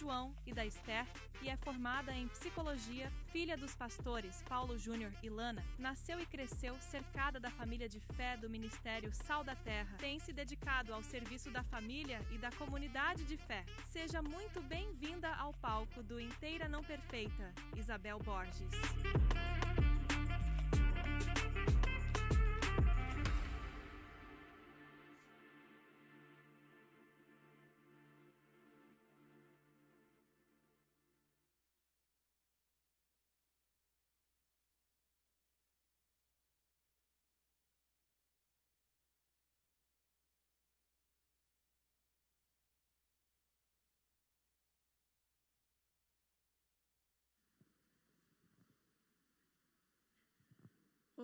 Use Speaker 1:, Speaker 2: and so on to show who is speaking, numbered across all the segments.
Speaker 1: João e da Esther e é formada em psicologia, filha dos pastores Paulo Júnior e Lana, nasceu e cresceu cercada da família de fé do Ministério Sal da Terra. Tem se dedicado ao serviço da família e da comunidade de fé. Seja muito bem-vinda ao palco do Inteira Não Perfeita, Isabel Borges.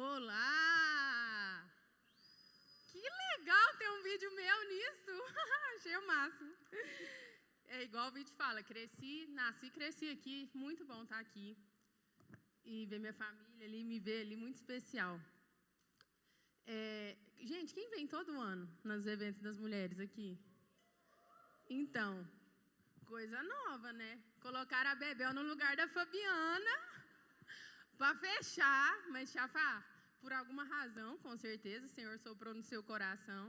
Speaker 2: Olá! Que legal ter um vídeo meu nisso! Achei o máximo. É igual o vídeo fala, nasci e cresci aqui, muito bom estar aqui. E ver minha família ali, me ver ali, muito especial. Gente, quem vem todo ano nos eventos das mulheres aqui? Então, coisa nova, né? Colocaram a Bebel no lugar da Fabiana para fechar, mas Chafá, por alguma razão, com certeza, o Senhor soprou no seu coração.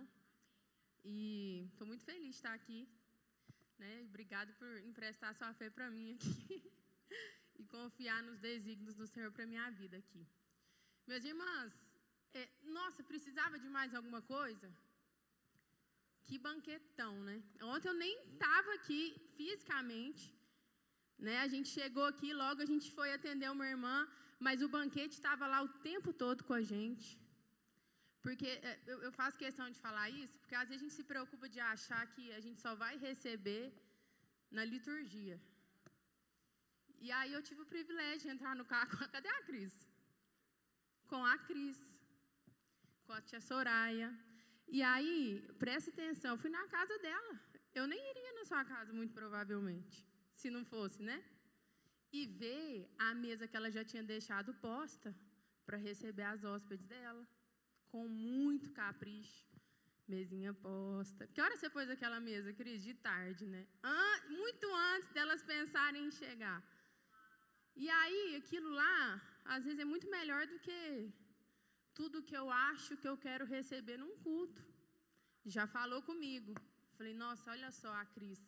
Speaker 2: E estou muito feliz de estar aqui. Né? Obrigado por emprestar sua fé para mim aqui. E confiar nos desígnios do Senhor para a minha vida aqui. Meus irmãos, nossa, precisava de mais alguma coisa? Que banquetão, né? Ontem eu nem estava aqui fisicamente. Né? A gente chegou aqui, logo a gente foi atender uma irmã, mas o banquete estava lá o tempo todo com a gente. Porque eu faço questão de falar isso, porque às vezes a gente se preocupa de achar que a gente só vai receber na liturgia. E aí eu tive o privilégio de entrar no carro. Cadê a Cris? Com a Cris, com a tia Soraya. E aí, presta atenção, eu fui na casa dela. Eu nem iria na sua casa, muito provavelmente. Se não fosse, né? E ver a mesa que ela já tinha deixado posta para receber as hóspedes dela, com muito capricho. Mesinha posta. Que hora você pôs aquela mesa, Cris? De tarde, né? Muito antes delas pensarem em chegar. E aí, aquilo lá, às vezes é muito melhor do que tudo que eu acho que eu quero receber num culto. Já falou comigo. Falei, nossa, olha só a Cris.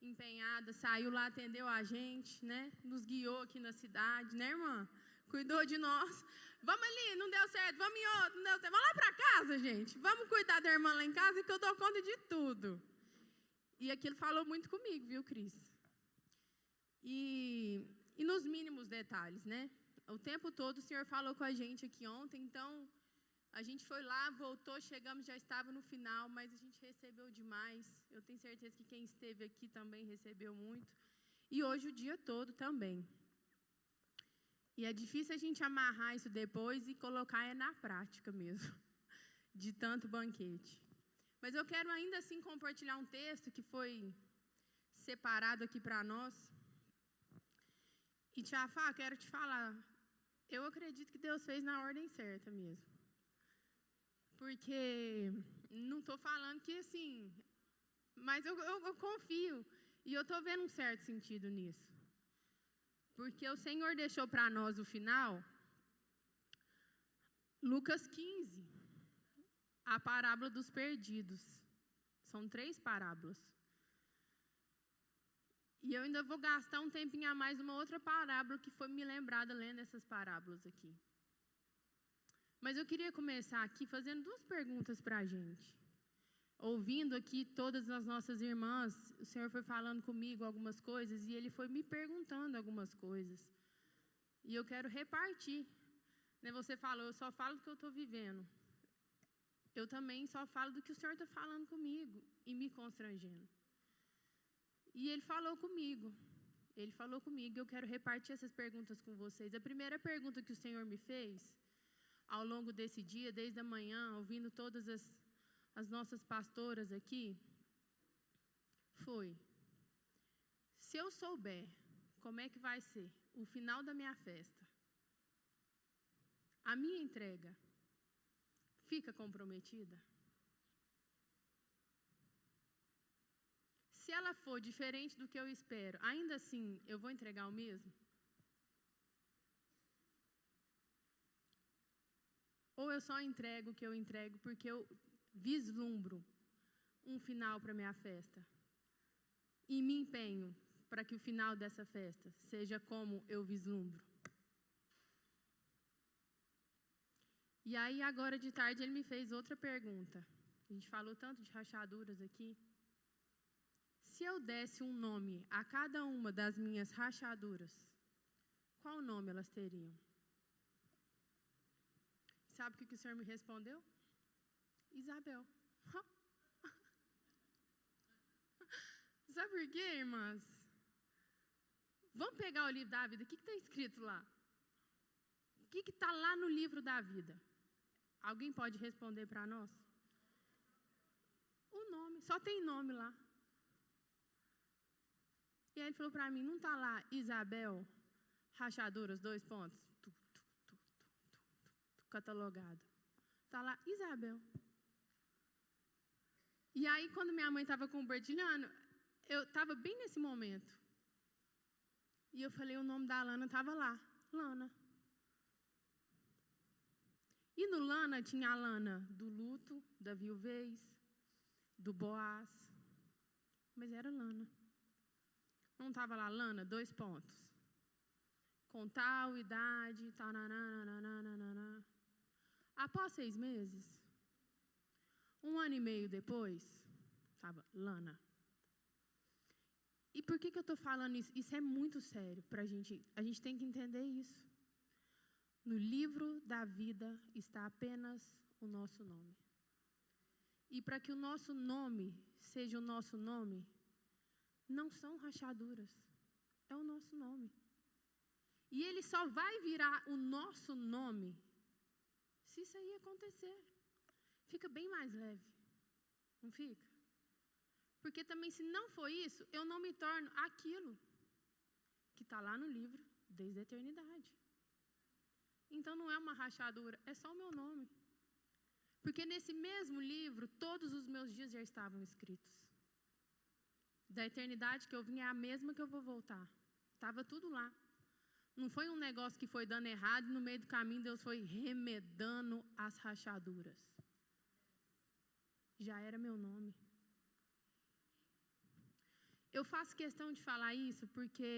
Speaker 2: Empenhada, saiu lá, atendeu a gente, né? Nos guiou aqui na cidade, né, irmã? Cuidou de nós. Vamos ali, não deu certo, vamos em outro, não deu certo. Vamos lá para casa, gente. Vamos cuidar da irmã lá em casa que eu dou conta de tudo. E aquilo falou muito comigo, viu, Cris? E nos mínimos detalhes, né? O tempo todo o Senhor falou com a gente aqui ontem, então a gente foi lá, voltou, chegamos, já estava no final, mas a gente recebeu demais. Eu tenho certeza que quem esteve aqui também recebeu muito. E hoje o dia todo também. E é difícil a gente amarrar isso depois e colocar na prática mesmo, de tanto banquete. Mas eu quero ainda assim compartilhar um texto que foi separado aqui para nós. E, Tiafá, quero te falar, eu acredito que Deus fez na ordem certa mesmo. Porque não estou falando que assim, mas eu confio e eu estou vendo um certo sentido nisso. Porque o Senhor deixou para nós o final, Lucas 15, a parábola dos perdidos. São 3 parábolas. E eu ainda vou gastar um tempinho a mais numa outra parábola que foi me lembrada lendo essas parábolas aqui. Mas eu queria começar aqui fazendo 2 perguntas para a gente. Ouvindo aqui todas as nossas irmãs, o Senhor foi falando comigo algumas coisas e Ele foi me perguntando algumas coisas. E eu quero repartir. Né? Você falou, eu só falo do que eu estou vivendo. Eu também só falo do que o Senhor está falando comigo e me constrangendo. E Ele falou comigo. Ele falou comigo e eu quero repartir essas perguntas com vocês. A primeira pergunta que o Senhor me fez ao longo desse dia, desde a manhã, ouvindo todas as nossas pastoras aqui, foi: se eu souber como é que vai ser o final da minha festa, a minha entrega fica comprometida? se ela for diferente do que eu espero, ainda assim, eu vou entregar o mesmo? Ou eu só entrego o que eu entrego porque eu vislumbro um final para minha festa e me empenho para que o final dessa festa seja como eu vislumbro? E aí, agora de tarde, ele me fez outra pergunta. A gente falou tanto de rachaduras aqui. Se eu desse um nome a cada uma das minhas rachaduras, qual nome elas teriam? Sabe o que o Senhor me respondeu? Isabel. Sabe por quê, irmãs? Vamos pegar o livro da vida. O que está escrito lá? O que está lá no livro da vida? Alguém pode responder para nós? O nome. Só tem nome lá. E aí ele falou para mim, não está lá Isabel, rachaduras, 2 pontos, catalogado. Está lá Isabel. E aí, quando minha mãe estava compartilhando, eu estava bem nesse momento. E eu falei, o nome da Lana estava lá, Lana. E no Lana tinha a Lana do luto, da viuvez, do Boaz. Mas era Lana. Não estava lá, Lana, 2 pontos. Com tal idade, tal, nananana. Após 6 meses, 1 ano e meio depois, estava Lana. E por que eu estou falando isso? Isso é muito sério para a gente. A gente tem que entender isso. No livro da vida está apenas o nosso nome. E para que o nosso nome seja o nosso nome, não são rachaduras, é o nosso nome. E ele só vai virar o nosso nome se isso aí acontecer. Fica bem mais leve, não fica? Porque também, se não for isso, eu não me torno aquilo que está lá no livro desde a eternidade. Então não é uma rachadura, é só o meu nome. Porque nesse mesmo livro, todos os meus dias já estavam escritos. Da eternidade que eu vim é a mesma que eu vou voltar. Estava tudo lá. Não foi um negócio que foi dando errado e no meio do caminho Deus foi remedando as rachaduras. Já era meu nome. Eu faço questão de falar isso porque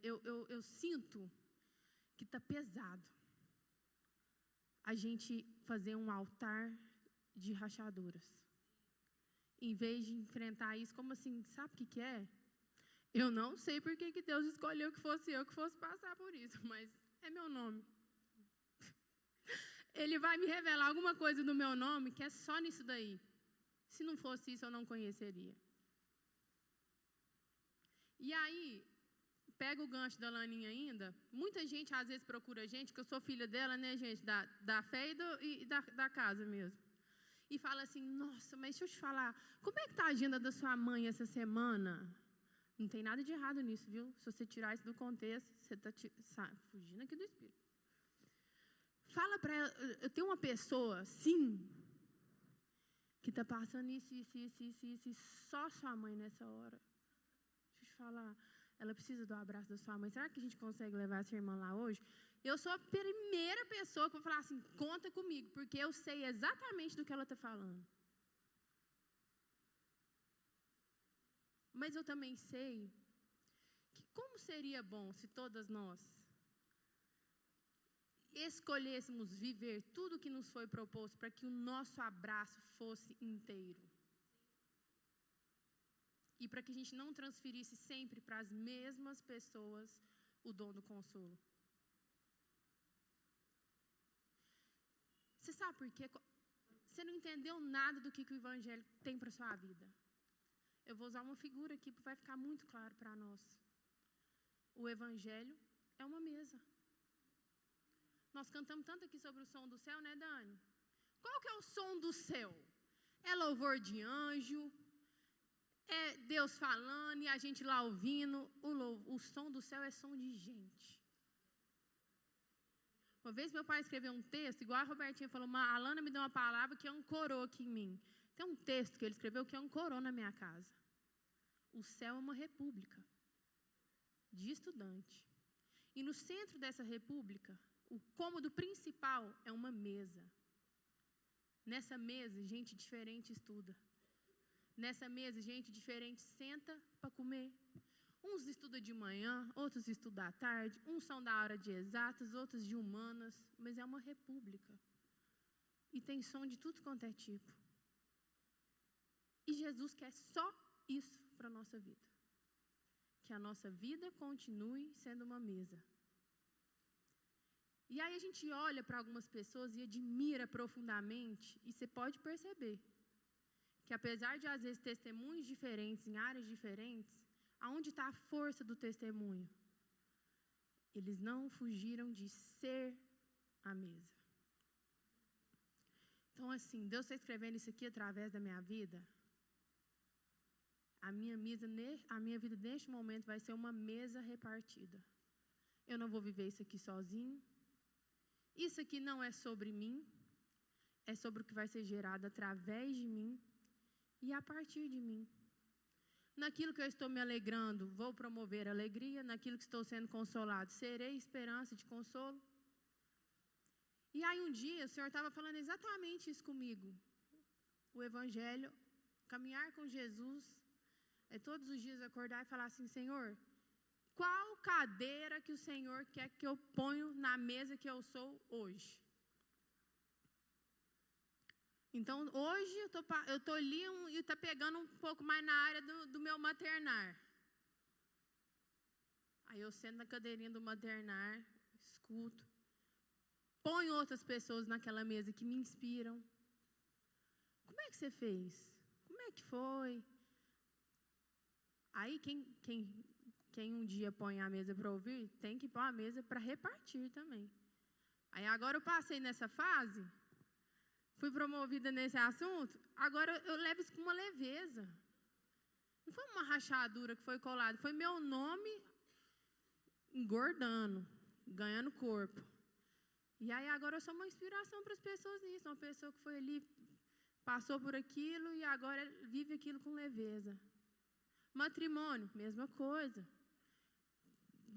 Speaker 2: eu sinto que está pesado a gente fazer um altar de rachaduras. Em vez de enfrentar isso como assim, sabe o que é? Eu não sei por que Deus escolheu que fosse eu que fosse passar por isso, mas é meu nome. Ele vai me revelar alguma coisa do meu nome que é só nisso daí. Se não fosse isso, eu não conheceria. E aí, pega o gancho da Laninha ainda. Muita gente, às vezes, procura a gente, que eu sou filha dela, né, gente? Da fé e da casa mesmo. E fala assim, nossa, mas deixa eu te falar, como é que está a agenda da sua mãe essa semana? Não tem nada de errado nisso, viu? Se você tirar isso do contexto, você está fugindo aqui do Espírito. Fala para ela, eu tenho uma pessoa, sim, que está passando isso, só sua mãe nessa hora. Deixa eu te falar, ela precisa do abraço da sua mãe. Será que a gente consegue levar essa irmã lá hoje? Eu sou a primeira pessoa que vou falar assim, conta comigo, porque eu sei exatamente do que ela está falando. Mas eu também sei que como seria bom se todas nós escolhêssemos viver tudo que nos foi proposto para que o nosso abraço fosse inteiro. E para que a gente não transferisse sempre para as mesmas pessoas o dom do consolo. Você sabe por quê? Você não entendeu nada do que o Evangelho tem para a sua vida. Eu vou usar uma figura aqui que vai ficar muito claro para nós. O Evangelho é uma mesa. Nós cantamos tanto aqui sobre o som do céu, né, Dani? Qual que é o som do céu? É louvor de anjo, é Deus falando e a gente lá ouvindo. O som do céu é som de gente. Uma vez meu pai escreveu um texto, igual a Robertinha falou, a Lana me deu uma palavra que ancorou aqui em mim. Tem um texto que ele escreveu que ancorou na minha casa. O céu é uma república de estudante. E no centro dessa república, o cômodo principal é uma mesa. Nessa mesa, gente diferente estuda. Nessa mesa, gente diferente senta para comer. Uns estudam de manhã, outros estudam à tarde, uns são da área de exatas, outros de humanas, mas é uma república. E tem som de tudo quanto é tipo. E Jesus quer só isso para a nossa vida. Que a nossa vida continue sendo uma mesa. E aí a gente olha para algumas pessoas e admira profundamente, e você pode perceber que apesar de às vezes testemunhos diferentes em áreas diferentes, aonde está a força do testemunho? Eles não fugiram de ser a mesa. Então assim, Deus está escrevendo isso aqui através da minha vida. A minha vida neste momento vai ser uma mesa repartida. Eu não vou viver isso aqui sozinho. Isso aqui não é sobre mim. É sobre o que vai ser gerado através de mim e a partir de mim. Naquilo que eu estou me alegrando, vou promover alegria. Naquilo que estou sendo consolado, serei esperança de consolo. E aí um dia o Senhor estava falando exatamente isso comigo. O Evangelho, caminhar com Jesus, é todos os dias acordar e falar assim: Senhor, qual cadeira que o Senhor quer que eu ponho na mesa que eu sou hoje? Então, hoje eu estou ali e está pegando um pouco mais na área do meu maternar. Aí eu sento na cadeirinha do maternar, escuto. Ponho outras pessoas naquela mesa que me inspiram. Como é que você fez? Como é que foi? Aí quem um dia põe a mesa para ouvir, tem que pôr a mesa para repartir também. Aí agora eu passei nessa fase, fui promovida nesse assunto, agora eu levo isso com uma leveza. Não foi uma rachadura que foi colada, foi meu nome engordando, ganhando corpo. E aí agora eu sou uma inspiração para as pessoas nisso, uma pessoa que foi ali, passou por aquilo e agora vive aquilo com leveza. Matrimônio, mesma coisa.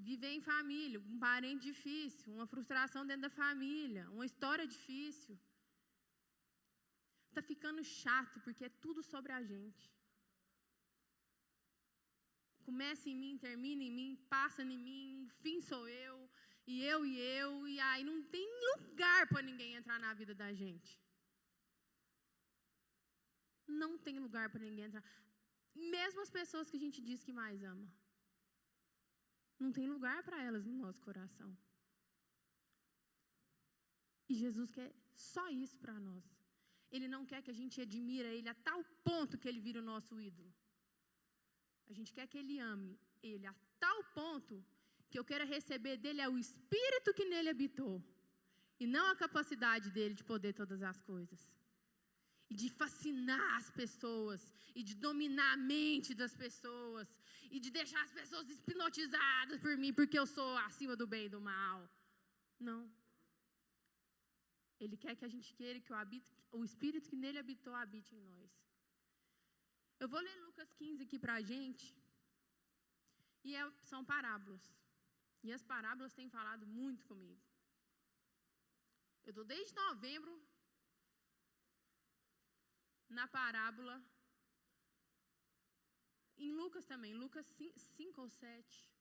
Speaker 2: Viver em família, um parente difícil, uma frustração dentro da família, uma história difícil. Está ficando chato, porque é tudo sobre a gente. Começa em mim, termina em mim, passa em mim, fim sou eu, e aí não tem lugar para ninguém entrar na vida da gente. Não tem lugar para ninguém entrar. Mesmo as pessoas que a gente diz que mais ama. Não tem lugar para elas no nosso coração. E Jesus quer só isso para nós. Ele não quer que a gente admire Ele a tal ponto que Ele vira o nosso ídolo. A gente quer que Ele ame Ele a tal ponto que eu queira receber dEle é o Espírito que nele habitou. E não a capacidade dEle de poder todas as coisas. E de fascinar as pessoas, e de dominar a mente das pessoas, e de deixar as pessoas hipnotizadas por mim, porque eu sou acima do bem e do mal. Não. Ele quer que a gente queira que o Espírito que nele habitou habite em nós. Eu vou ler Lucas 15 aqui para a gente, e são parábolas. E as parábolas têm falado muito comigo. Eu estou desde novembro na parábola, em Lucas também, Lucas 5 ou 7,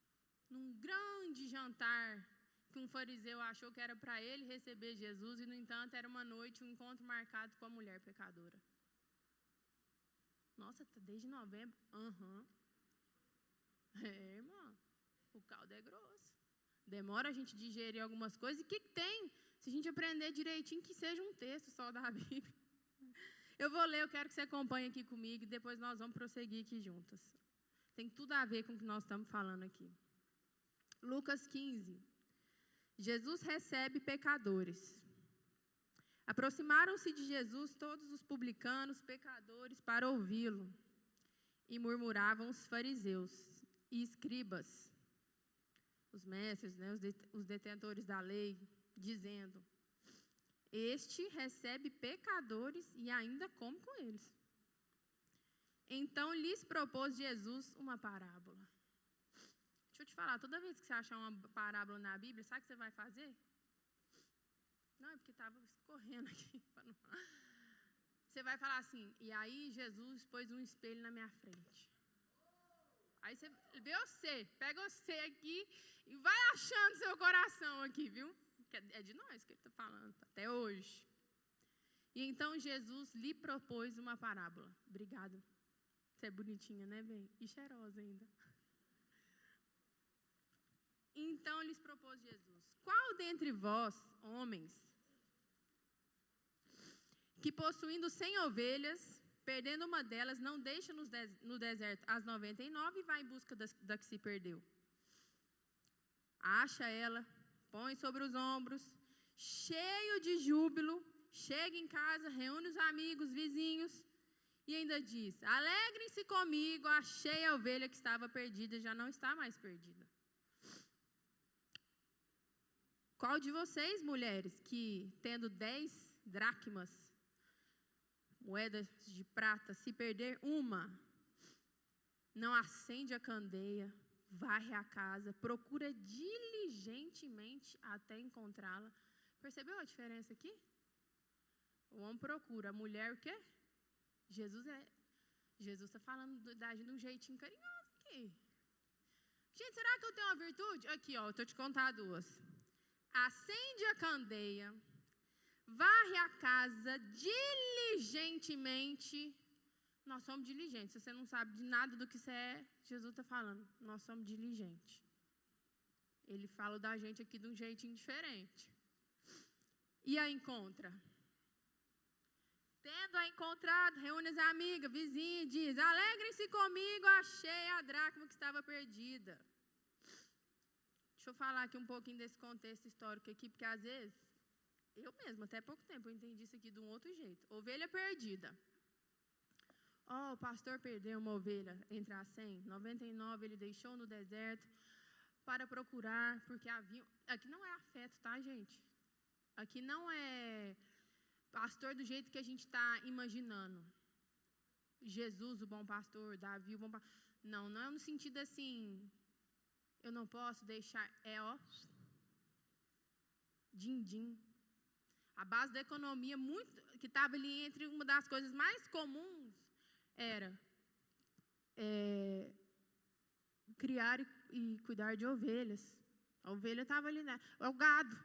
Speaker 2: num grande jantar que um fariseu achou que era para ele receber Jesus e, no entanto, era uma noite, um encontro marcado com a mulher pecadora. Nossa, tá desde novembro? Irmã, o caldo é grosso. Demora a gente digerir algumas coisas. E o que tem? Se a gente aprender direitinho, que seja um texto só da Bíblia. Eu vou ler, eu quero que você acompanhe aqui comigo e depois nós vamos prosseguir aqui juntas. Tem tudo a ver com o que nós estamos falando aqui. Lucas 15. Jesus recebe pecadores. Aproximaram-se de Jesus todos os publicanos, pecadores, para ouvi-lo. E murmuravam os fariseus e escribas, os mestres, os detentores da lei, dizendo: este recebe pecadores e ainda come com eles. Então lhes propôs Jesus uma parábola. Deixa eu te falar, toda vez que você achar uma parábola na Bíblia, sabe o que você vai fazer? Não, é porque estava escorrendo aqui. Você vai falar assim, e aí Jesus pôs um espelho na minha frente. Aí você vê você, pega você aqui e vai achando seu coração aqui, viu? É de nós que ele está falando, até hoje. E então Jesus lhe propôs uma parábola. Obrigada. Você é bonitinha, né, bem? E cheirosa ainda. Então lhes propôs Jesus: qual dentre vós, homens, que possuindo 100 ovelhas, perdendo uma delas, não deixa no deserto as 99 e vai em busca da que se perdeu? Acha ela, põe sobre os ombros, cheio de júbilo, chega em casa, reúne os amigos, vizinhos, e ainda diz: alegrem-se comigo, achei a ovelha que estava perdida, já não está mais perdida. Qual de vocês, mulheres, que tendo 10 dracmas, moedas de prata, se perder uma, não acende a candeia, varre a casa, procura diligentemente até encontrá-la? Percebeu a diferença aqui? O homem procura, a mulher o quê? Jesus está falando de um jeitinho carinhoso aqui. Gente, será que eu tenho uma virtude? Aqui, ó, eu estou te contando duas. Acende a candeia, varre a casa diligentemente. Nós somos diligentes. Se você não sabe de nada do que você é, Jesus está falando. Nós somos diligentes. Ele fala da gente aqui de um jeitinho diferente. E a encontra. Tendo-a encontrado, reúne as amigas, vizinha, e diz: alegrem-se comigo, achei a dracma que estava perdida. Deixa eu falar aqui um pouquinho desse contexto histórico aqui, porque às vezes, eu mesma, até pouco tempo, eu entendi isso aqui de um outro jeito. Ovelha perdida. O pastor perdeu uma ovelha entre as 100, 99 ele deixou no deserto para procurar, porque havia... Aqui não é afeto, tá, gente? Aqui não é pastor do jeito que a gente está imaginando. Jesus, o bom pastor, Davi, o bom pastor. Não, não é no sentido assim, eu não posso deixar, din-din. A base da economia, que estava ali entre uma das coisas mais comuns, era criar e cuidar de ovelhas. A ovelha estava ali, né? É o gado.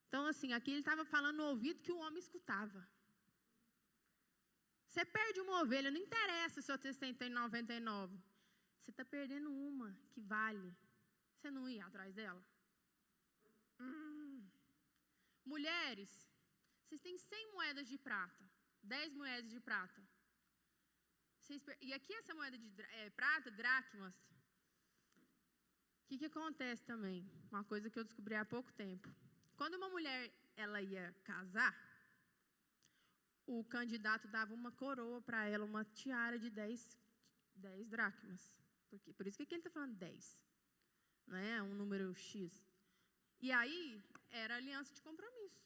Speaker 2: Então, assim, aqui ele estava falando no ouvido que o homem escutava. Você perde uma ovelha, não interessa se você tem 99. Você está perdendo uma que vale. Você não ia atrás dela? Mulheres, vocês têm 100 moedas de prata, 10 moedas de prata. E aqui essa moeda de prata, dracmas. O que acontece também? Uma coisa que eu descobri há pouco tempo. Quando uma mulher ela ia casar, o candidato dava uma coroa para ela, uma tiara de 10 dracmas. Por isso que aqui ele está falando 10. Não é um número X. E aí, era aliança de compromisso.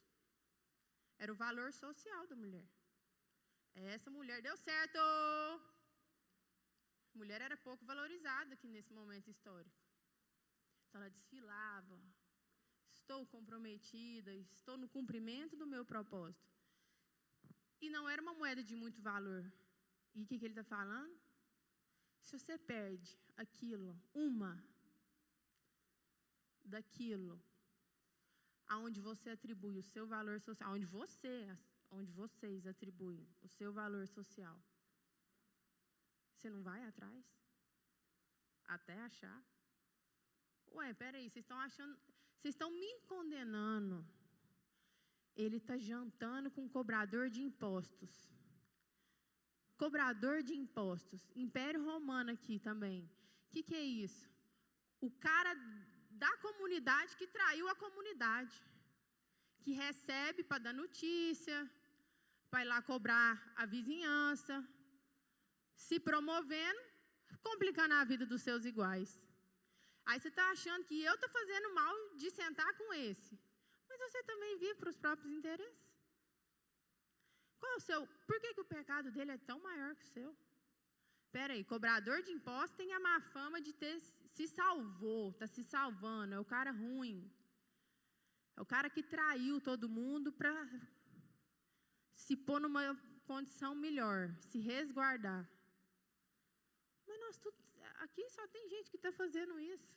Speaker 2: Era o valor social da mulher. Essa mulher deu certo. A mulher era pouco valorizada aqui nesse momento histórico. Então, ela desfilava. Estou comprometida, estou no cumprimento do meu propósito. E não era uma moeda de muito valor. E o que ele está falando? Se você perde aquilo, uma daquilo, aonde você atribui o seu valor social, onde vocês atribuem o seu valor social, você não vai atrás? Até achar? Ué, peraí, vocês estão me condenando. Ele está jantando com um cobrador de impostos. Cobrador de impostos. Império Romano aqui também. O que é isso? O cara da comunidade que traiu a comunidade. Que recebe para dar notícia, para ir lá cobrar a vizinhança, se promovendo, complicando a vida dos seus iguais. Aí você está achando que eu estou fazendo mal de sentar com esse. Mas você também vive para os próprios interesses. Por que o pecado dele é tão maior que o seu? Espera aí, cobrador de impostos tem a má fama de ter se salvou, está se salvando, é o cara ruim. É o cara que traiu todo mundo para se pôr numa condição melhor, se resguardar. Mas aqui só tem gente que está fazendo isso.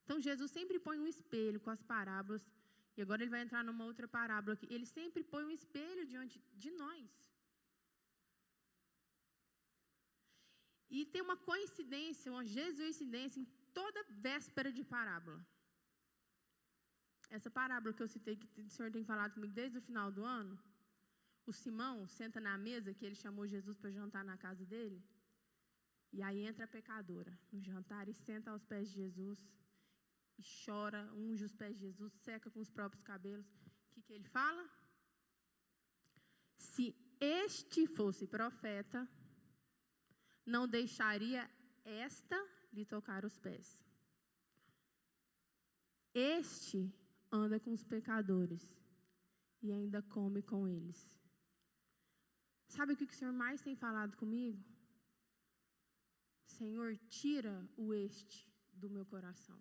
Speaker 2: Então, Jesus sempre põe um espelho com as parábolas. E agora ele vai entrar numa outra parábola aqui. Ele sempre põe um espelho diante de nós. E tem uma coincidência, uma jesuicidência em toda véspera de parábola. Essa parábola que eu citei, que o Senhor tem falado comigo desde o final do ano, o Simão senta na mesa, que ele chamou Jesus para jantar na casa dele, e aí entra a pecadora no jantar e senta aos pés de Jesus, e chora, unge os pés de Jesus, seca com os próprios cabelos. O que ele fala? Se este fosse profeta, não deixaria esta lhe tocar os pés. Este anda com os pecadores e ainda come com eles. Sabe o que o Senhor mais tem falado comigo? Senhor, tira o este do meu coração.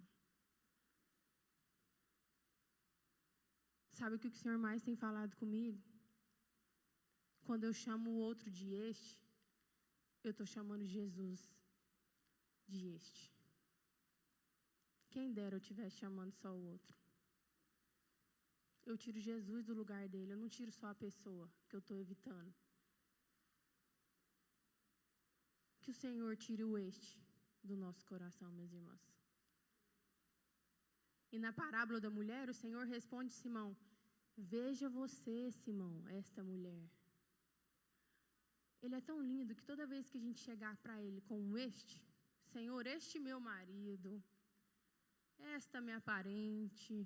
Speaker 2: Sabe o que o Senhor mais tem falado comigo? Quando eu chamo o outro de este, eu estou chamando Jesus de este. Quem dera eu estivesse chamando só o outro. Eu tiro Jesus do lugar dele, eu não tiro só a pessoa que eu estou evitando. Que o Senhor tire o este do nosso coração, meus irmãos. E na parábola da mulher, o Senhor responde Simão: veja você, Simão, esta mulher. Ele é tão lindo que toda vez que a gente chegar para ele com este, Senhor, este meu marido, esta minha parente,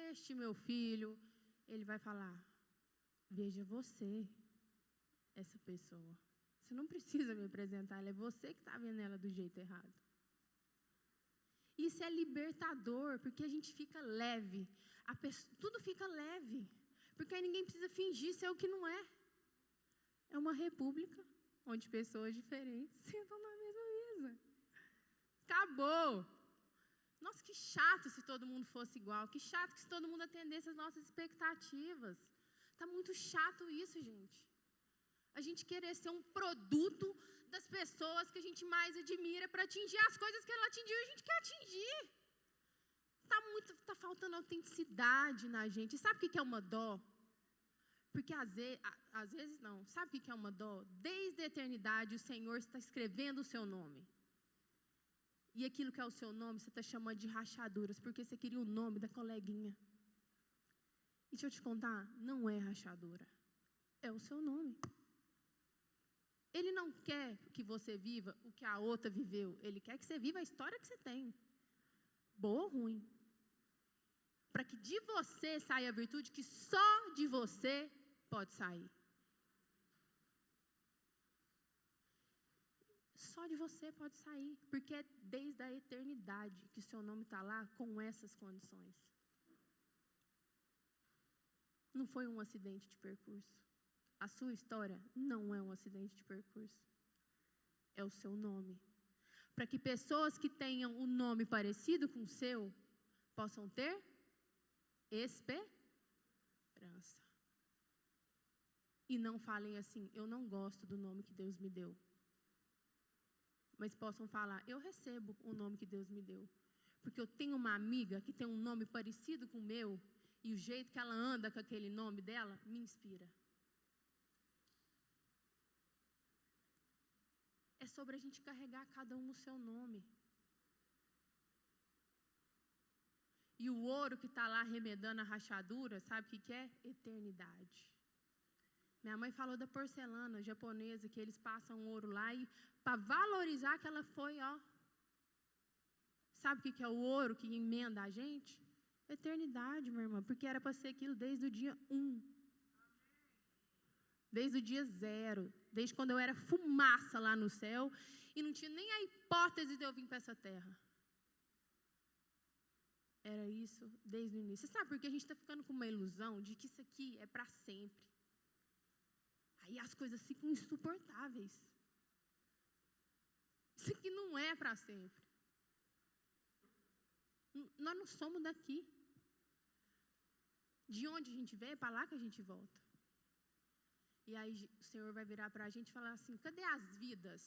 Speaker 2: este meu filho, ele vai falar: veja você, essa pessoa. Você não precisa me apresentar, ela é você que está vendo ela do jeito errado. Isso é libertador, porque a gente fica leve. Tudo fica leve, porque aí ninguém precisa fingir ser o que não é. É uma república onde pessoas diferentes sentam na mesma mesa. Acabou. Nossa, que chato se todo mundo fosse igual. Que chato que se todo mundo atendesse às nossas expectativas. Está muito chato isso, gente. A gente querer ser um produto das pessoas que a gente mais admira para atingir as coisas que ela atingiu e a gente quer atingir. Tá faltando autenticidade na gente. E sabe o que é uma dó? Porque às vezes não. Sabe o que é uma dó? Desde a eternidade o Senhor está escrevendo o seu nome. E aquilo que é o seu nome, você está chamando de rachaduras, porque você queria o nome da coleguinha. E deixa eu te contar, não é rachadura. É o seu nome. Ele não quer que você viva o que a outra viveu. Ele quer que você viva a história que você tem. Boa ou ruim. Para que de você saia a virtude que só de você pode sair. Só de você pode sair. Porque é desde a eternidade que o seu nome está lá com essas condições. Não foi um acidente de percurso. A sua história não é um acidente de percurso. É o seu nome. Para que pessoas que tenham um nome parecido com o seu possam ter esperança. E não falem assim: eu não gosto do nome que Deus me deu. Mas possam falar: eu recebo o nome que Deus me deu. Porque eu tenho uma amiga que tem um nome parecido com o meu, e o jeito que ela anda com aquele nome dela me inspira. É sobre a gente carregar cada um o seu nome. E o ouro que está lá remedando a rachadura, sabe o que é? Eternidade. Minha mãe falou da porcelana japonesa, que eles passam ouro lá e para valorizar que ela foi, ó. Sabe o que é o ouro que emenda a gente? Eternidade, minha irmã, porque era para ser aquilo desde o dia 1. Desde o dia 0. Desde quando eu era fumaça lá no céu e não tinha nem a hipótese de eu vir para essa terra. era isso desde o início. Você sabe por que a gente está ficando com uma ilusão de que isso aqui é para sempre? Aí as coisas ficam insuportáveis. Isso aqui não é para sempre. Nós não somos daqui. De onde a gente veio, é para lá que a gente volta. E aí o Senhor vai virar para a gente e falar assim: cadê as vidas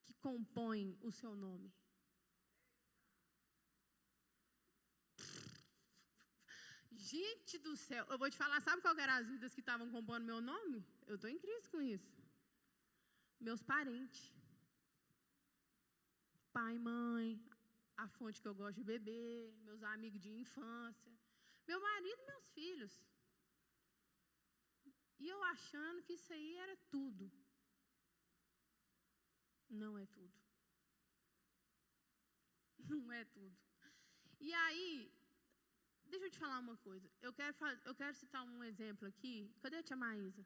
Speaker 2: que compõem o seu nome? Gente do céu, eu vou te falar, sabe qual eram as vidas que estavam compondo meu nome? Eu estou em crise com isso. Meus parentes. Pai, mãe, a fonte que eu gosto de beber, meus amigos de infância, meu marido e meus filhos. E eu achando que isso aí era tudo. Não é tudo. Não é tudo. E aí, deixa eu te falar uma coisa. Eu quero citar um exemplo aqui. Cadê a tia Maísa?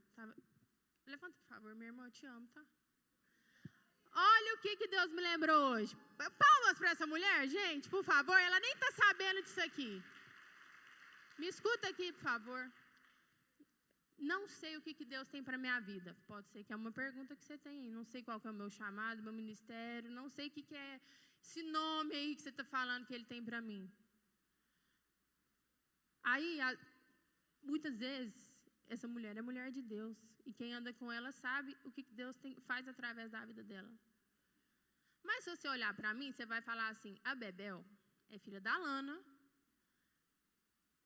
Speaker 2: Levanta, por favor, minha irmã, eu te amo, tá? Olha o que Deus me lembrou hoje. Palmas para essa mulher, gente, por favor. Ela nem está sabendo disso aqui. Me escuta aqui, por favor. Não sei o que Deus tem para a minha vida. Pode ser que é uma pergunta que você tem aí. Não sei qual que é o meu chamado, meu ministério. Não sei o que é esse nome aí que você está falando que Ele tem para mim. Aí, muitas vezes, essa mulher é mulher de Deus. E quem anda com ela sabe o que Deus faz através da vida dela. Mas se você olhar para mim, você vai falar assim: a Bebel é filha da Lana,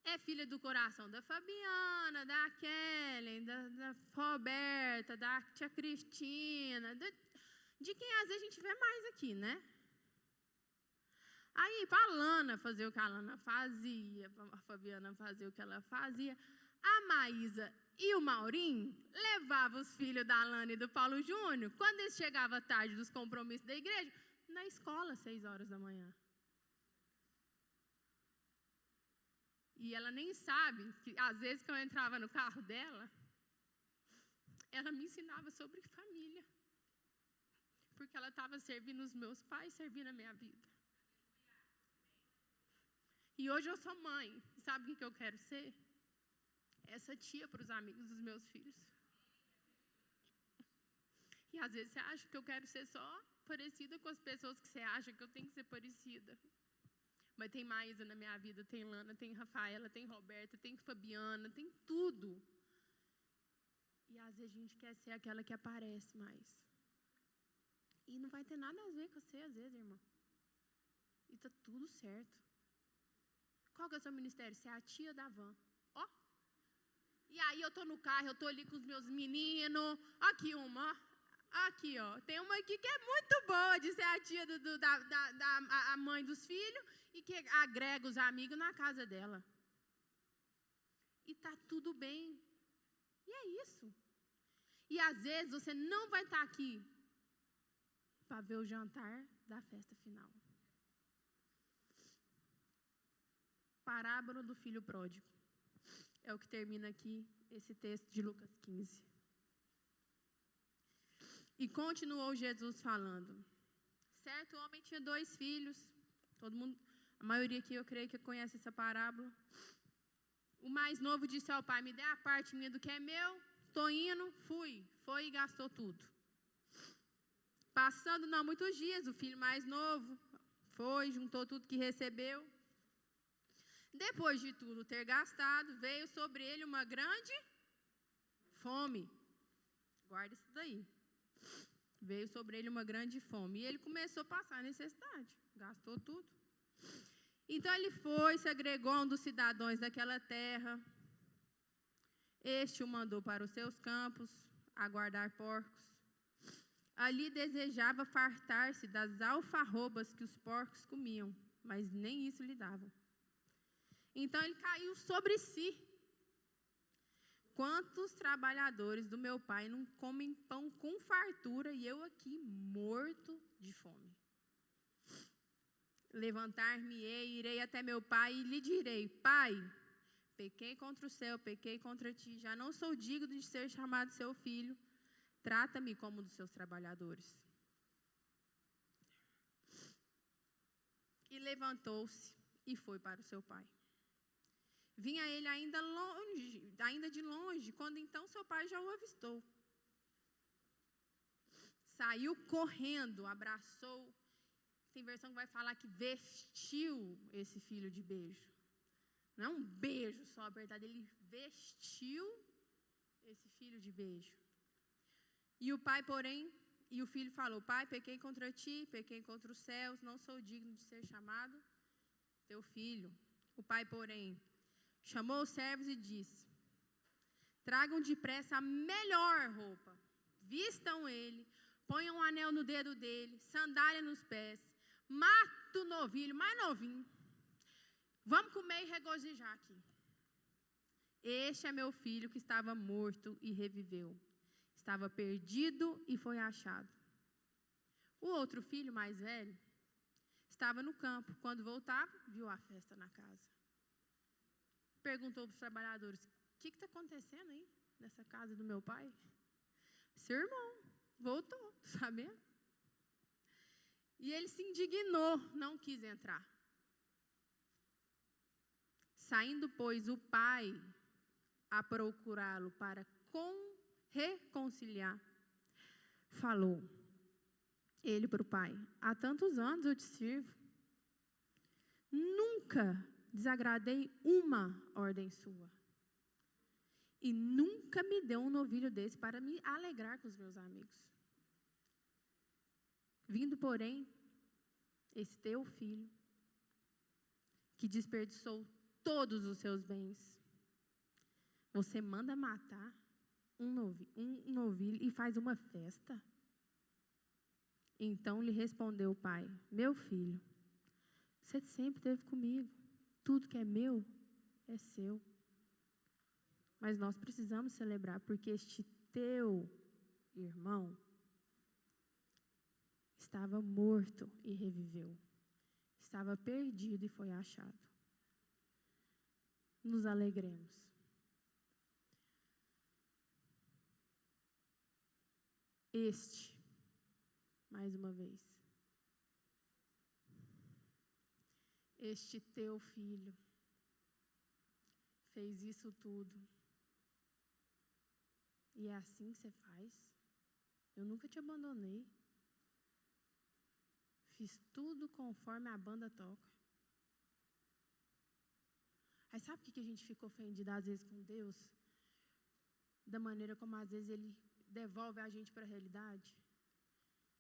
Speaker 2: é filha do coração da Fabiana, da Kellen, da Roberta, da tia Cristina, de quem às vezes a gente vê mais aqui, né? Aí, para a Lana fazer o que a Lana fazia, para a Fabiana fazer o que ela fazia, a Maísa e o Maurinho levavam os filhos da Lana e do Paulo Júnior, quando eles chegavam tarde dos compromissos da igreja, na escola, 6 horas da manhã. E ela nem sabe que, às vezes, que eu entrava no carro dela, ela me ensinava sobre família. Porque ela estava servindo os meus pais, servindo a minha vida. E hoje eu sou mãe. Sabe o que eu quero ser? Essa tia para os amigos dos meus filhos. E às vezes você acha que eu quero ser só parecida com as pessoas que você acha que eu tenho que ser parecida. Mas tem Maísa na minha vida, tem Lana, tem Rafaela, tem Roberta, tem Fabiana, tem tudo. E às vezes a gente quer ser aquela que aparece mais. E não vai ter nada a ver com você, às vezes, irmão. E tá tudo certo. Qual que é o seu ministério? Você é a tia da van. Ó. E aí eu tô no carro, eu tô ali com os meus meninos. Aqui uma, ó. Aqui, ó. Tem uma aqui que é muito boa de ser a tia a mãe dos filhos e que agrega os amigos na casa dela. E tá tudo bem. E é isso. E às vezes você não vai estar aqui para ver o jantar da festa final. Parábola do filho pródigo. É o que termina aqui esse texto de Lucas 15. E continuou Jesus falando. Certo homem tinha 2 filhos. Todo mundo, a maioria aqui eu creio que conhece essa parábola. O mais novo disse ao pai: me dê a parte minha do que é meu. Estou indo, fui. Foi e gastou tudo. Passando não muitos dias, o filho mais novo foi, juntou tudo que recebeu. Depois de tudo ter gastado, veio sobre ele uma grande fome. Guarda isso daí. Veio sobre ele uma grande fome. E ele começou a passar necessidade. Gastou tudo. Então ele foi, se agregou a um dos cidadãos daquela terra. Este o mandou para os seus campos, a guardar porcos. Ali desejava fartar-se das alfarrobas que os porcos comiam, mas nem isso lhe davam. Então ele caiu sobre si. Quantos trabalhadores do meu pai não comem pão com fartura e eu aqui morto de fome? Levantar-me-ei, irei até meu pai e lhe direi: Pai, pequei contra o céu, pequei contra ti, já não sou digno de ser chamado seu filho. Trata-me como um dos seus trabalhadores. E levantou-se, e foi para o seu pai. Vinha ele ainda de longe, quando então seu pai já o avistou. Saiu correndo, abraçou. Tem versão que vai falar que vestiu esse filho de beijo. Não é um beijo só apertado, ele vestiu esse filho de beijo. E o pai, porém, e o filho falou: pai, pequei contra ti, pequei contra os céus, não sou digno de ser chamado teu filho. O pai, porém, chamou os servos e disse: tragam depressa a melhor roupa, vistam ele, ponham um anel no dedo dele, sandália nos pés, mata o novilho mais novinho. Vamos comer e regozijar aqui. Este é meu filho que estava morto e reviveu. Estava perdido e foi achado. O outro filho, mais velho, estava no campo. Quando voltava, viu a festa na casa. Perguntou para os trabalhadores: o que está acontecendo aí nessa casa do meu pai? Seu irmão voltou, sabendo? E ele se indignou, não quis entrar. Saindo, pois, o pai a procurá-lo para reconciliar, falou ele para o pai: há tantos anos eu te sirvo, nunca desagradei uma ordem sua, e nunca me deu um novilho desse para me alegrar com os meus amigos. Vindo, porém, esse teu filho, que desperdiçou todos os seus bens, você manda matar um novilho e faz uma festa? Então lhe respondeu o pai: meu filho, você sempre esteve comigo, tudo que é meu é seu. Mas nós precisamos celebrar, porque este teu irmão estava morto e reviveu, estava perdido e foi achado. Nos alegremos. Mais uma vez, este teu filho fez isso tudo. E é assim que você faz? Eu nunca te abandonei. Fiz tudo conforme a banda toca. Aí sabe por que a gente fica ofendido às vezes com Deus? Da maneira como às vezes Ele devolve a gente para a realidade.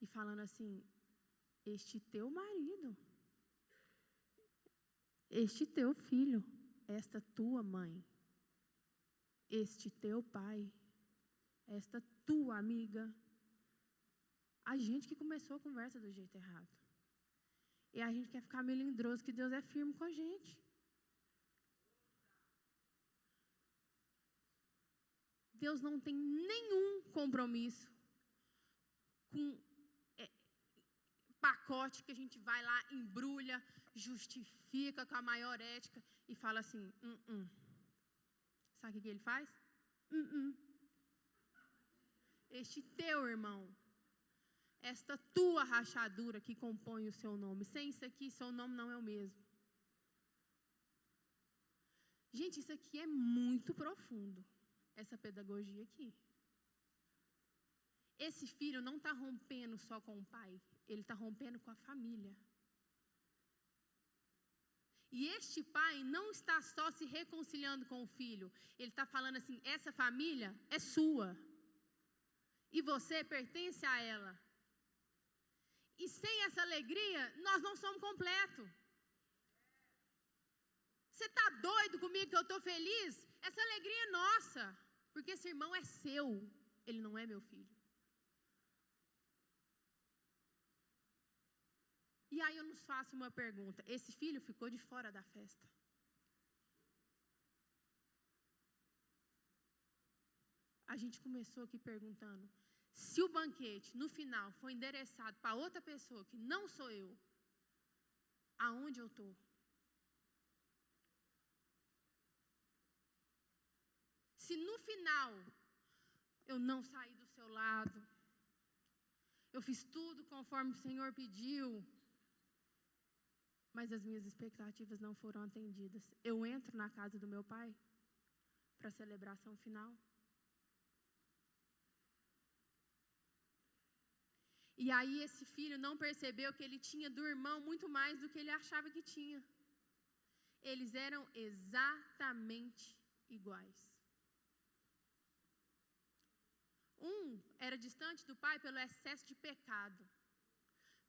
Speaker 2: E falando assim: este teu marido, este teu filho, esta tua mãe, este teu pai, esta tua amiga. A gente que começou a conversa do jeito errado. E a gente quer ficar melindroso que Deus é firme com a gente. Deus não tem nenhum compromisso com pacote que a gente vai lá, embrulha, justifica com a maior ética e fala assim: Sabe o que ele faz? Este teu irmão, esta tua rachadura que compõe o seu nome, sem isso aqui, seu nome não é o mesmo. Gente, isso aqui é muito profundo, essa pedagogia aqui. Esse filho não está rompendo só com o pai, ele está rompendo com a família. E este pai não está só se reconciliando com o filho, ele está falando assim: essa família é sua, e você pertence a ela. E sem essa alegria, nós não somos completos. Você está doido comigo que eu estou feliz? Essa alegria é nossa, porque esse irmão é seu, ele não é meu filho. E aí eu nos faço uma pergunta: esse filho ficou de fora da festa? A gente começou aqui perguntando: se o banquete, no final, for endereçado para outra pessoa que não sou eu, aonde eu estou? Se no final eu não saí do seu lado, eu fiz tudo conforme o Senhor pediu, Mas as minhas expectativas não foram atendidas. Eu entro na casa do meu pai para a celebração final. E aí esse filho não percebeu que ele tinha do irmão muito mais do que ele achava que tinha. Eles eram exatamente iguais. Um era distante do pai pelo excesso de pecado,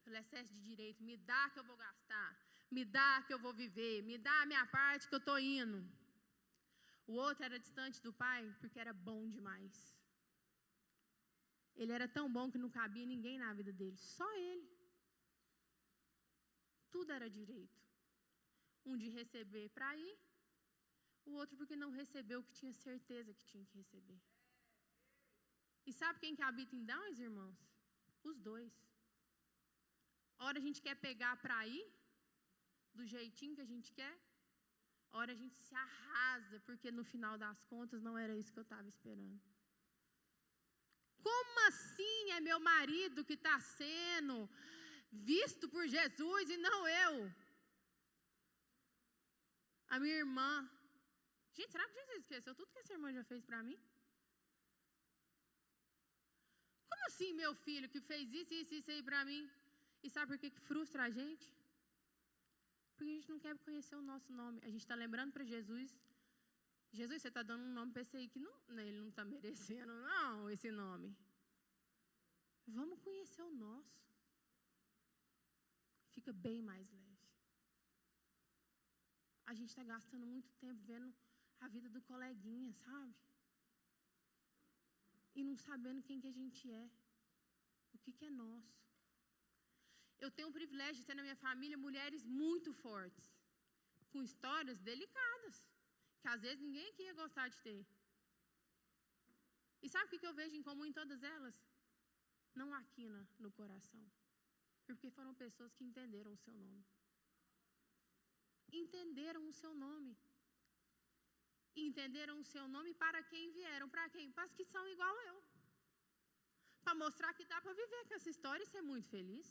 Speaker 2: pelo excesso de direito. Me dá que eu vou gastar, me dá que eu vou viver, me dá a minha parte que eu estou indo. O outro era distante do pai porque era bom demais. Ele era tão bom que não cabia ninguém na vida dele, só ele. Tudo era direito. Um de receber para ir, o outro porque não recebeu o que tinha certeza que tinha que receber. E sabe quem que habita em Downs, irmãos? Os dois. Ora a gente quer pegar para ir, do jeitinho que a gente quer, ora a gente se arrasa, porque no final das contas não era isso que eu estava esperando. Como assim é meu marido que está sendo visto por Jesus e não eu? A minha irmã. Gente, será que Jesus esqueceu tudo que essa irmã já fez para mim? Como assim meu filho que fez isso aí para mim? E sabe por que frustra a gente? Porque a gente não quer conhecer o nosso nome. A gente está lembrando para Jesus. Jesus, você está dando um nome para esse aí que não, ele não está merecendo, não, esse nome. Vamos conhecer o nosso. Fica bem mais leve. A gente está gastando muito tempo vendo a vida do coleguinha, sabe? E não sabendo quem que a gente é. O que é nosso. Eu tenho o privilégio de ter na minha família mulheres muito fortes, com histórias delicadas, que às vezes ninguém aqui ia gostar de ter. E sabe o que eu vejo em comum em todas elas? Não há quina no coração. Porque foram pessoas que entenderam o seu nome. Entenderam o seu nome. Entenderam o seu nome para quem vieram. Para quem? Para os que são igual eu. Para mostrar que dá para viver com essa história e ser muito feliz.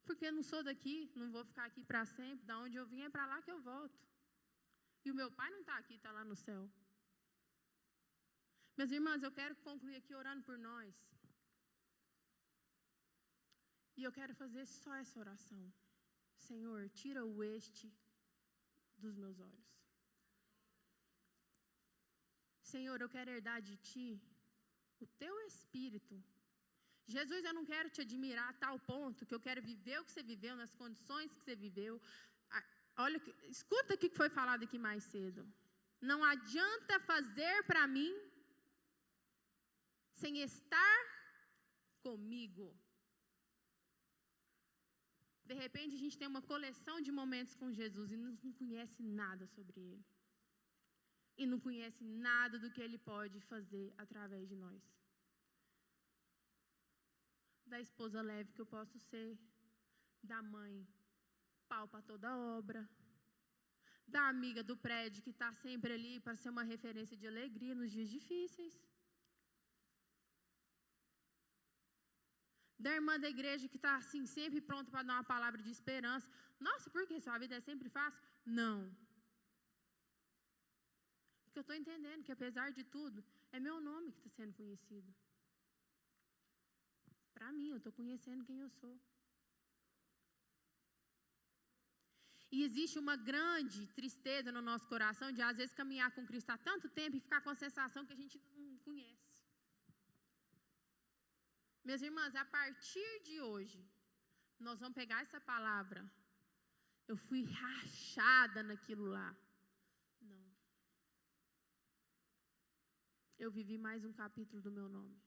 Speaker 2: Porque eu não sou daqui, não vou ficar aqui para sempre. Da onde eu vim é para lá que eu volto. E o meu pai não está aqui, está lá no céu. Meus irmãos, eu quero concluir aqui orando por nós. E eu quero fazer só essa oração. Senhor, tira o este dos meus olhos. Senhor, eu quero herdar de Ti o Teu Espírito. Jesus, eu não quero Te admirar a tal ponto que eu quero viver o que Você viveu, nas condições que Você viveu. Olha, escuta o que foi falado aqui mais cedo. Não adianta fazer para mim sem estar comigo. De repente, a gente tem uma coleção de momentos com Jesus e não conhece nada sobre Ele. E não conhece nada do que Ele pode fazer através de nós. Da esposa leve que eu posso ser, da mãe, pau para toda obra, da amiga do prédio que está sempre ali para ser uma referência de alegria nos dias difíceis, da irmã da igreja que está assim sempre pronta para dar uma palavra de esperança. Nossa, por que sua vida é sempre fácil? Não. Porque eu estou entendendo que apesar de tudo, é meu nome que está sendo conhecido. Para mim, eu estou conhecendo quem eu sou. E existe uma grande tristeza no nosso coração de, às vezes, caminhar com Cristo há tanto tempo e ficar com a sensação que a gente não conhece. Minhas irmãs, a partir de hoje, nós vamos pegar essa palavra. Eu fui rachada naquilo lá. Não. Eu vivi mais um capítulo do meu nome.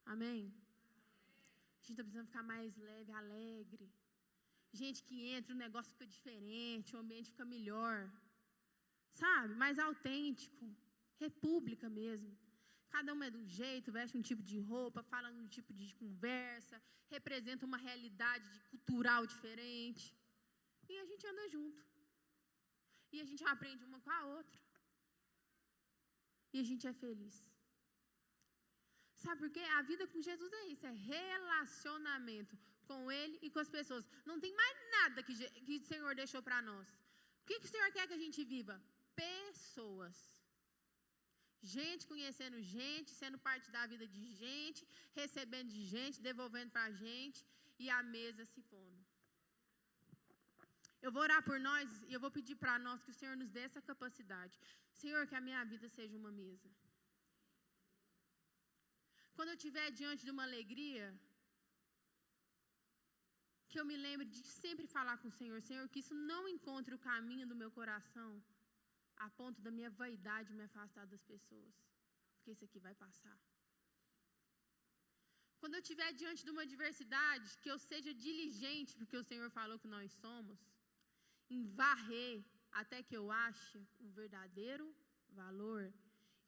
Speaker 2: Amém? A gente está precisando ficar mais leve, alegre. Gente que entra, o negócio fica diferente, o ambiente fica melhor. Sabe? Mais autêntico. República mesmo. Cada um é de um jeito, veste um tipo de roupa, fala um tipo de conversa, representa uma realidade cultural diferente. E a gente anda junto. E a gente aprende uma com a outra. E a gente é feliz. Sabe por quê? A vida com Jesus é isso, é relacionamento com Ele e com as pessoas. Não tem mais nada que o Senhor deixou para nós. O que o Senhor quer que a gente viva? Pessoas. Gente conhecendo gente, sendo parte da vida de gente, recebendo de gente, devolvendo para a gente e a mesa se pondo. Eu vou orar por nós e eu vou pedir para nós que o Senhor nos dê essa capacidade. Senhor, que a minha vida seja uma mesa. Quando eu estiver diante de uma alegria, que eu me lembre de sempre falar com o Senhor, Senhor, que isso não encontre o caminho do meu coração, a ponto da minha vaidade me afastar das pessoas, porque isso aqui vai passar. Quando eu estiver diante de uma adversidade, que eu seja diligente, porque o Senhor falou que nós somos, em varrer até que eu ache o verdadeiro valor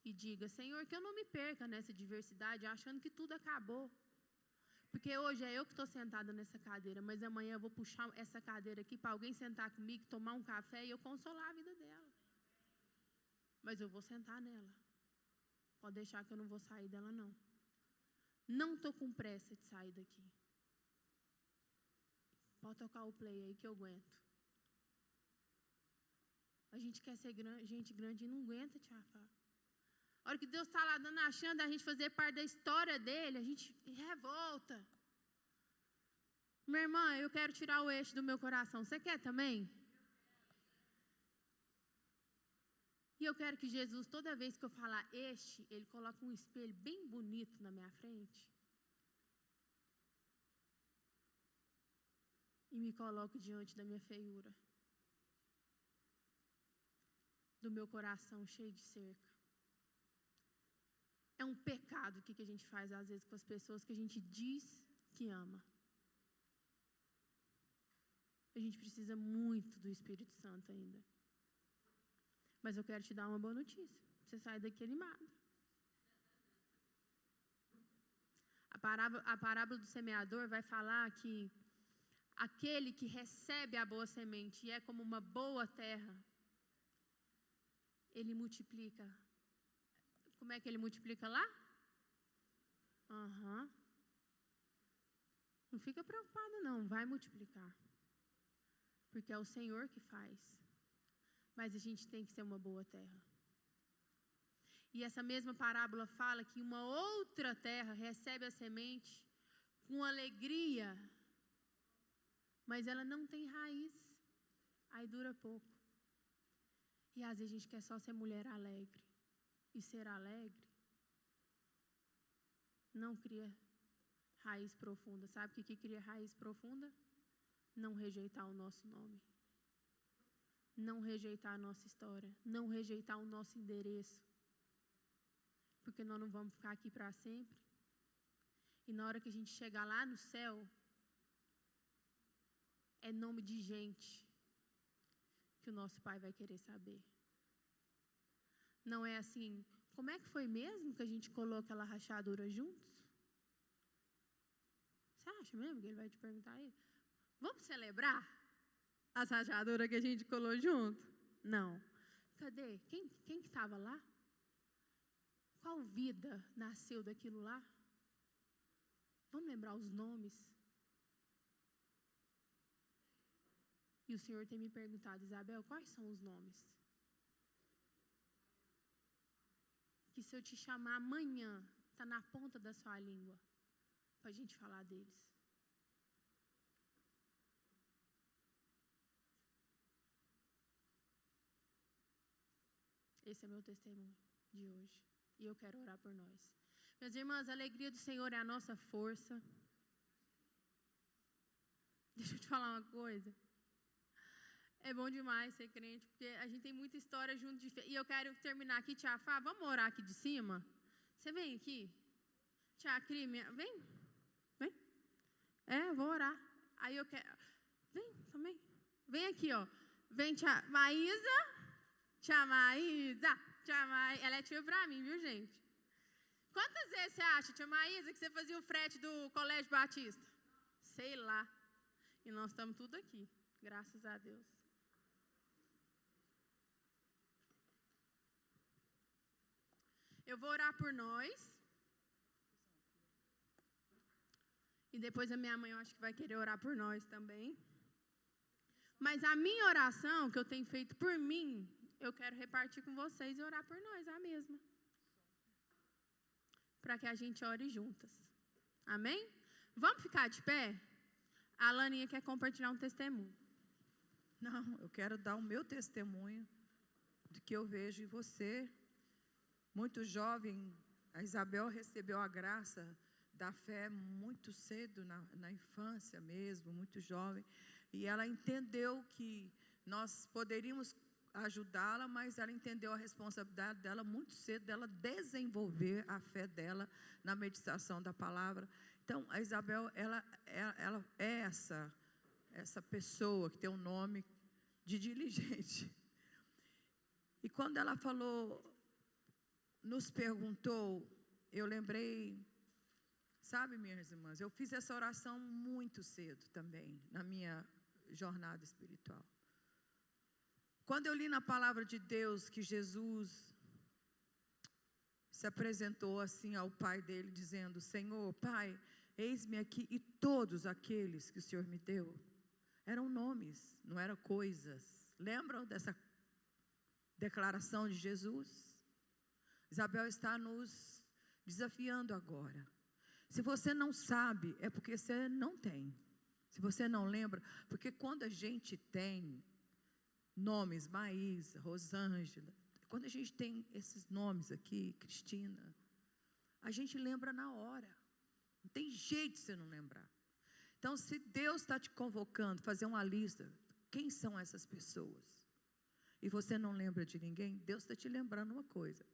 Speaker 2: e diga, Senhor, que eu não me perca nessa diversidade, achando que tudo acabou. Porque hoje é eu que estou sentada nessa cadeira, mas amanhã eu vou puxar essa cadeira aqui para alguém sentar comigo, tomar um café e eu consolar a vida dela. Mas eu vou sentar nela. Pode deixar que eu não vou sair dela, não. Não estou com pressa de sair daqui. Pode tocar o play aí que eu aguento. A gente quer ser gente grande e não aguenta, Tiafa. A hora que Deus está lá dando a chance da gente fazer parte da história dele, a gente revolta. Minha irmã, eu quero tirar o eixo do meu coração. Você quer também? E eu quero que Jesus, toda vez que eu falar ele coloque um espelho bem bonito na minha frente. E me coloque diante da minha feiura. Do meu coração cheio de cerca. É um pecado o que a gente faz às vezes com as pessoas que a gente diz que ama. A gente precisa muito do Espírito Santo ainda. Mas eu quero te dar uma boa notícia. Você sai daqui animado. A parábola do semeador vai falar que aquele que recebe a boa semente e é como uma boa terra, ele multiplica. Como é que ele multiplica lá? Não fica preocupado não, vai multiplicar. Porque é o Senhor que faz. Mas a gente tem que ser uma boa terra. E essa mesma parábola fala que uma outra terra recebe a semente com alegria, mas ela não tem raiz. Aí dura pouco. E às vezes a gente quer só ser mulher alegre. E ser alegre não cria raiz profunda. Sabe o que cria raiz profunda? Não rejeitar o nosso nome. Não rejeitar a nossa história. Não rejeitar o nosso endereço. Porque nós não vamos ficar aqui para sempre. E na hora que a gente chegar lá no céu, é nome de gente que o nosso Pai vai querer saber. Não é assim, como é que foi mesmo que a gente colocou aquela rachadura juntos? Você acha mesmo que ele vai te perguntar isso? Vamos celebrar as rachaduras que a gente colou junto? Não. Cadê? Quem que estava lá? Qual vida nasceu daquilo lá? Vamos lembrar os nomes? E o Senhor tem me perguntado, Isabel, quais são os nomes? Que se eu te chamar amanhã, está na ponta da sua língua, para a gente falar deles. Esse é meu testemunho de hoje. E eu quero orar por nós. Minhas irmãs, a alegria do Senhor é a nossa força. Deixa eu te falar uma coisa. É bom demais ser crente, porque a gente tem muita história junto de fé. E eu quero terminar aqui, Tia Fá, vamos orar aqui de cima? Você vem aqui? Tia Cri, vem. Vem. Vou orar. Aí eu quero... Vem também. Vem aqui, ó. Vem, Tia Maísa. Tia Maísa. Tia Maísa. Ela é tia pra mim, viu, gente? Quantas vezes você acha, Tia Maísa, que você fazia o frete do Colégio Batista? Sei lá. E nós estamos tudo aqui. Graças a Deus. Eu vou orar por nós. E depois a minha mãe, eu acho que vai querer orar por nós também. Mas a minha oração, que eu tenho feito por mim, eu quero repartir com vocês e orar por nós, a mesma. Para que a gente ore juntas. Amém? Vamos ficar de pé? A Laninha quer compartilhar um testemunho.
Speaker 3: Não, eu quero dar o meu testemunho do que eu vejo em você. Muito jovem, a Isabel recebeu a graça da fé muito cedo, na infância mesmo, muito jovem. E ela entendeu que nós poderíamos ajudá-la, mas ela entendeu a responsabilidade dela muito cedo, dela desenvolver a fé dela na meditação da palavra. Então, a Isabel, ela é essa pessoa que tem um nome de diligente. E quando ela falou, nos perguntou, eu lembrei, sabe, minhas irmãs, eu fiz essa oração muito cedo também, na minha jornada espiritual. Quando eu li na palavra de Deus que Jesus se apresentou assim ao pai dele, dizendo: Senhor, Pai, eis-me aqui, e todos aqueles que o Senhor me deu, eram nomes, não eram coisas. Lembram dessa declaração de Jesus? Isabel está nos desafiando agora. Se você não sabe, é porque você não tem. Se você não lembra, porque quando a gente tem nomes, Maísa, Rosângela, quando a gente tem esses nomes aqui, Cristina, a gente lembra na hora. Não tem jeito de você não lembrar. Então, se Deus está te convocando, fazer uma lista, quem são essas pessoas? E você não lembra de ninguém, Deus está te lembrando uma coisa.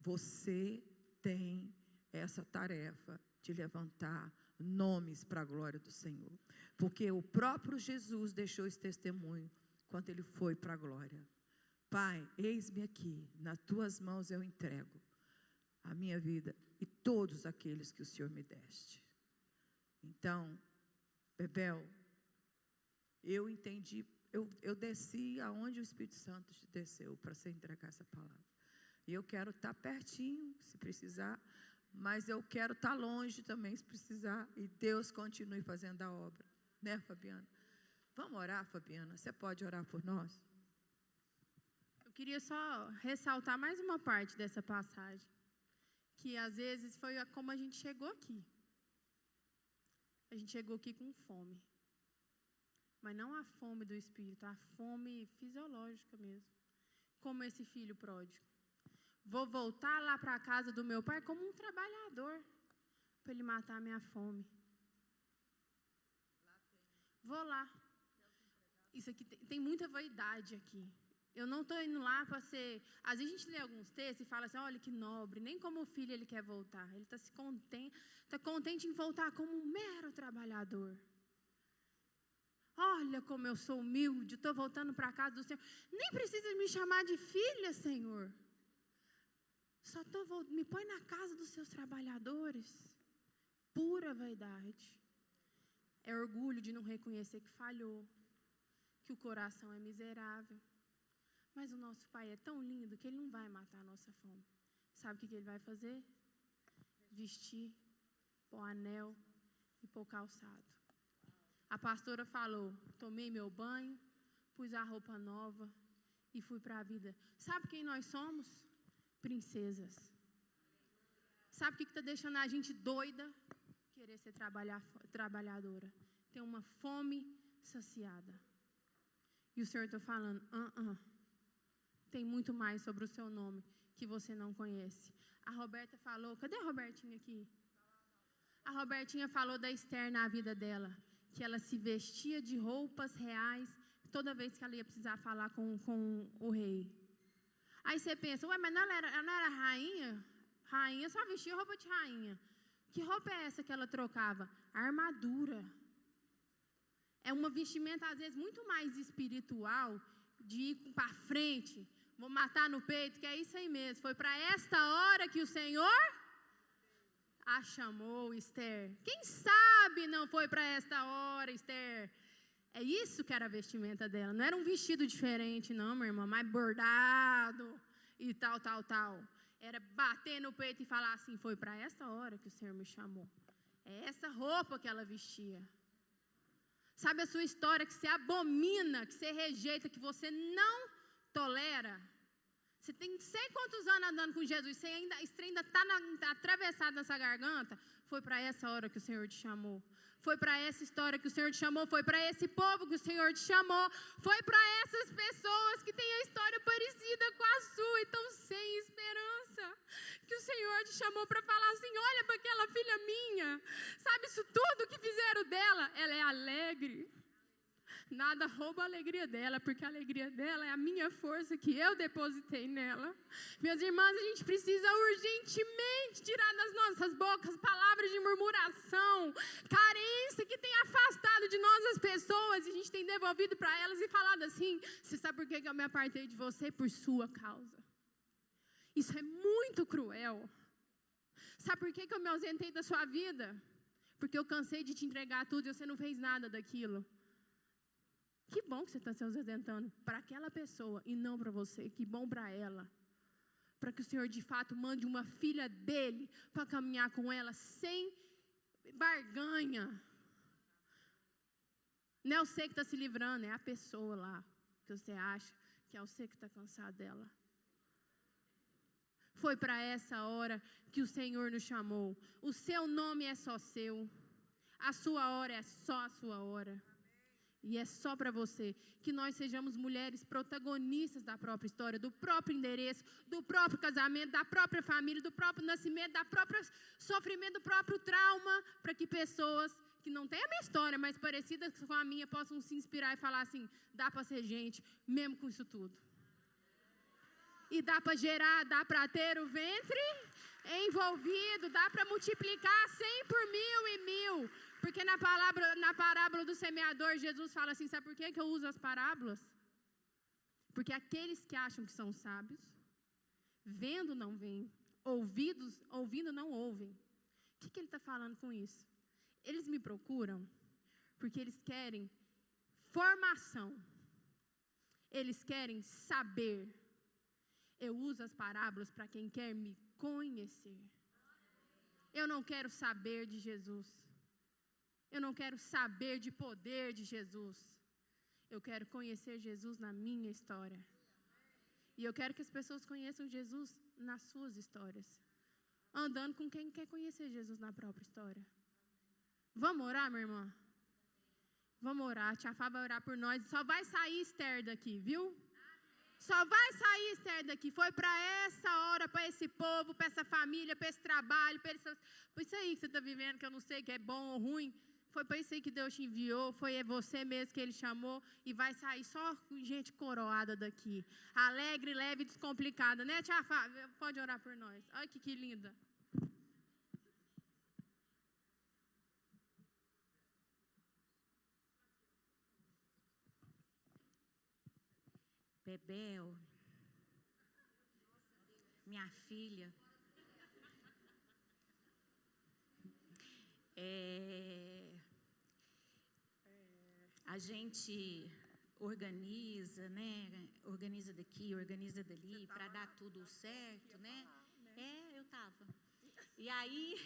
Speaker 3: Você tem essa tarefa de levantar nomes para a glória do Senhor. Porque o próprio Jesus deixou esse testemunho quando ele foi para a glória. Pai, eis-me aqui, nas tuas mãos eu entrego a minha vida e todos aqueles que o Senhor me deste. Então, Bebel, eu entendi, eu desci aonde o Espírito Santo te desceu para você entregar essa palavra. E eu quero estar pertinho, se precisar, mas eu quero estar longe também, se precisar. E Deus continue fazendo a obra. Né, Fabiana? Vamos orar, Fabiana? Você pode orar por nós?
Speaker 2: Eu queria só ressaltar mais uma parte dessa passagem. Que às vezes foi como a gente chegou aqui. A gente chegou aqui com fome. Mas não a fome do espírito, a fome fisiológica mesmo. Como esse filho pródigo. Vou voltar lá para a casa do meu pai como um trabalhador, para ele matar a minha fome. Vou lá. Isso aqui tem muita vaidade aqui. Eu não estou indo lá para ser... Às vezes a gente lê alguns textos e fala assim, olha que nobre, nem como filho ele quer voltar. Ele está contente em voltar como um mero trabalhador. Olha como eu sou humilde, estou voltando para a casa do Senhor. Nem precisa me chamar de filha, Senhor. Só me põe na casa dos seus trabalhadores. Pura vaidade. É orgulho de não reconhecer que falhou, que o coração é miserável. Mas o nosso Pai é tão lindo que Ele não vai matar a nossa fome. Sabe o que Ele vai fazer? Vestir, pôr anel e pôr calçado. A pastora falou, tomei meu banho, pus a roupa nova e fui para a vida. Sabe quem nós somos? Princesas. Sabe o que está deixando a gente doida? Querer ser trabalhadora. Ter uma fome saciada. E o Senhor está falando, tem muito mais sobre o seu nome que você não conhece. A Roberta falou, cadê a Robertinha aqui? A Robertinha falou da Esther na vida dela, que ela se vestia de roupas reais toda vez que ela ia precisar falar com o rei. Aí você pensa, ué, mas ela não era rainha? Rainha só vestia roupa de rainha. Que roupa é essa que ela trocava? Armadura. É uma vestimenta, às vezes, muito mais espiritual, de ir para frente, vou matar no peito, que é isso aí mesmo. Foi para esta hora que o Senhor a chamou, Esther. Quem sabe não foi para esta hora, Esther? É isso que era a vestimenta dela. Não era um vestido diferente, não, minha irmã, mais bordado e tal. Era bater no peito e falar assim, foi para esta hora que o Senhor me chamou. É essa roupa que ela vestia. Sabe a sua história que você abomina, que você rejeita, que você não tolera? Você tem sei quantos anos andando com Jesus, esse trem ainda está atravessado nessa garganta. Foi para essa hora que o Senhor te chamou. Foi para essa história que o Senhor te chamou. Foi para esse povo que o Senhor te chamou. Foi para essas pessoas que têm a história parecida com a sua e estão sem esperança. Que o Senhor te chamou para falar assim: olha para aquela filha minha. Sabe isso tudo que fizeram dela? Ela é alegre. Nada rouba a alegria dela, porque a alegria dela é a minha força que eu depositei nela. Minhas irmãs, a gente precisa urgentemente tirar das nossas bocas palavras de murmuração, carência que tem afastado de nós as pessoas, e a gente tem devolvido para elas e falado assim: você sabe por que eu me apartei de você? Por sua causa. Isso é muito cruel. Sabe por que eu me ausentei da sua vida? Porque eu cansei de te entregar tudo e você não fez nada daquilo. Que bom que você está se ausentando para aquela pessoa e não para você. Que bom para ela. Para que o Senhor de fato mande uma filha dele para caminhar com ela sem barganha. Não é você que está se livrando, é a pessoa lá que você acha que é você que está cansado dela. Foi para essa hora que o Senhor nos chamou. O seu nome é só seu. A sua hora é só a sua hora. E é só para você. Que nós sejamos mulheres protagonistas da própria história, do próprio endereço, do próprio casamento, da própria família, do próprio nascimento, da própria sofrimento, do próprio trauma, para que pessoas que não têm a minha história, mas parecidas com a minha, possam se inspirar e falar assim: dá para ser gente, mesmo com isso tudo. E dá para gerar, dá para ter o ventre envolvido, dá para multiplicar 100 por 1000 e 1000. Porque na parábola do semeador, Jesus fala assim: sabe por que eu uso as parábolas? Porque aqueles que acham que são sábios, vendo não veem, ouvindo não ouvem. O que ele está falando com isso? Eles me procuram porque eles querem formação. Eles querem saber. Eu uso as parábolas para quem quer me conhecer. Eu não quero saber de Jesus. Eu não quero saber de poder de Jesus. Eu quero conhecer Jesus na minha história. E eu quero que as pessoas conheçam Jesus nas suas histórias. Andando com quem quer conhecer Jesus na própria história. Vamos orar, minha irmã? Vamos orar. A Tia Fá vai orar por nós. Só vai sair Esther daqui, viu? Só vai sair Esther daqui. Foi para essa hora, para esse povo, para essa família, para esse trabalho, para isso aí que você está vivendo, que eu não sei que é bom ou ruim. Foi para isso aí que Deus te enviou. Foi você mesmo que Ele chamou. E vai sair só gente coroada daqui. Alegre, leve e descomplicada, né, Tia Fá? Pode orar por nós. Olha que linda.
Speaker 4: Bebel, minha filha, a gente organiza, né? Organiza daqui, organiza dali, para dar tudo certo, né? Eu tava. E aí,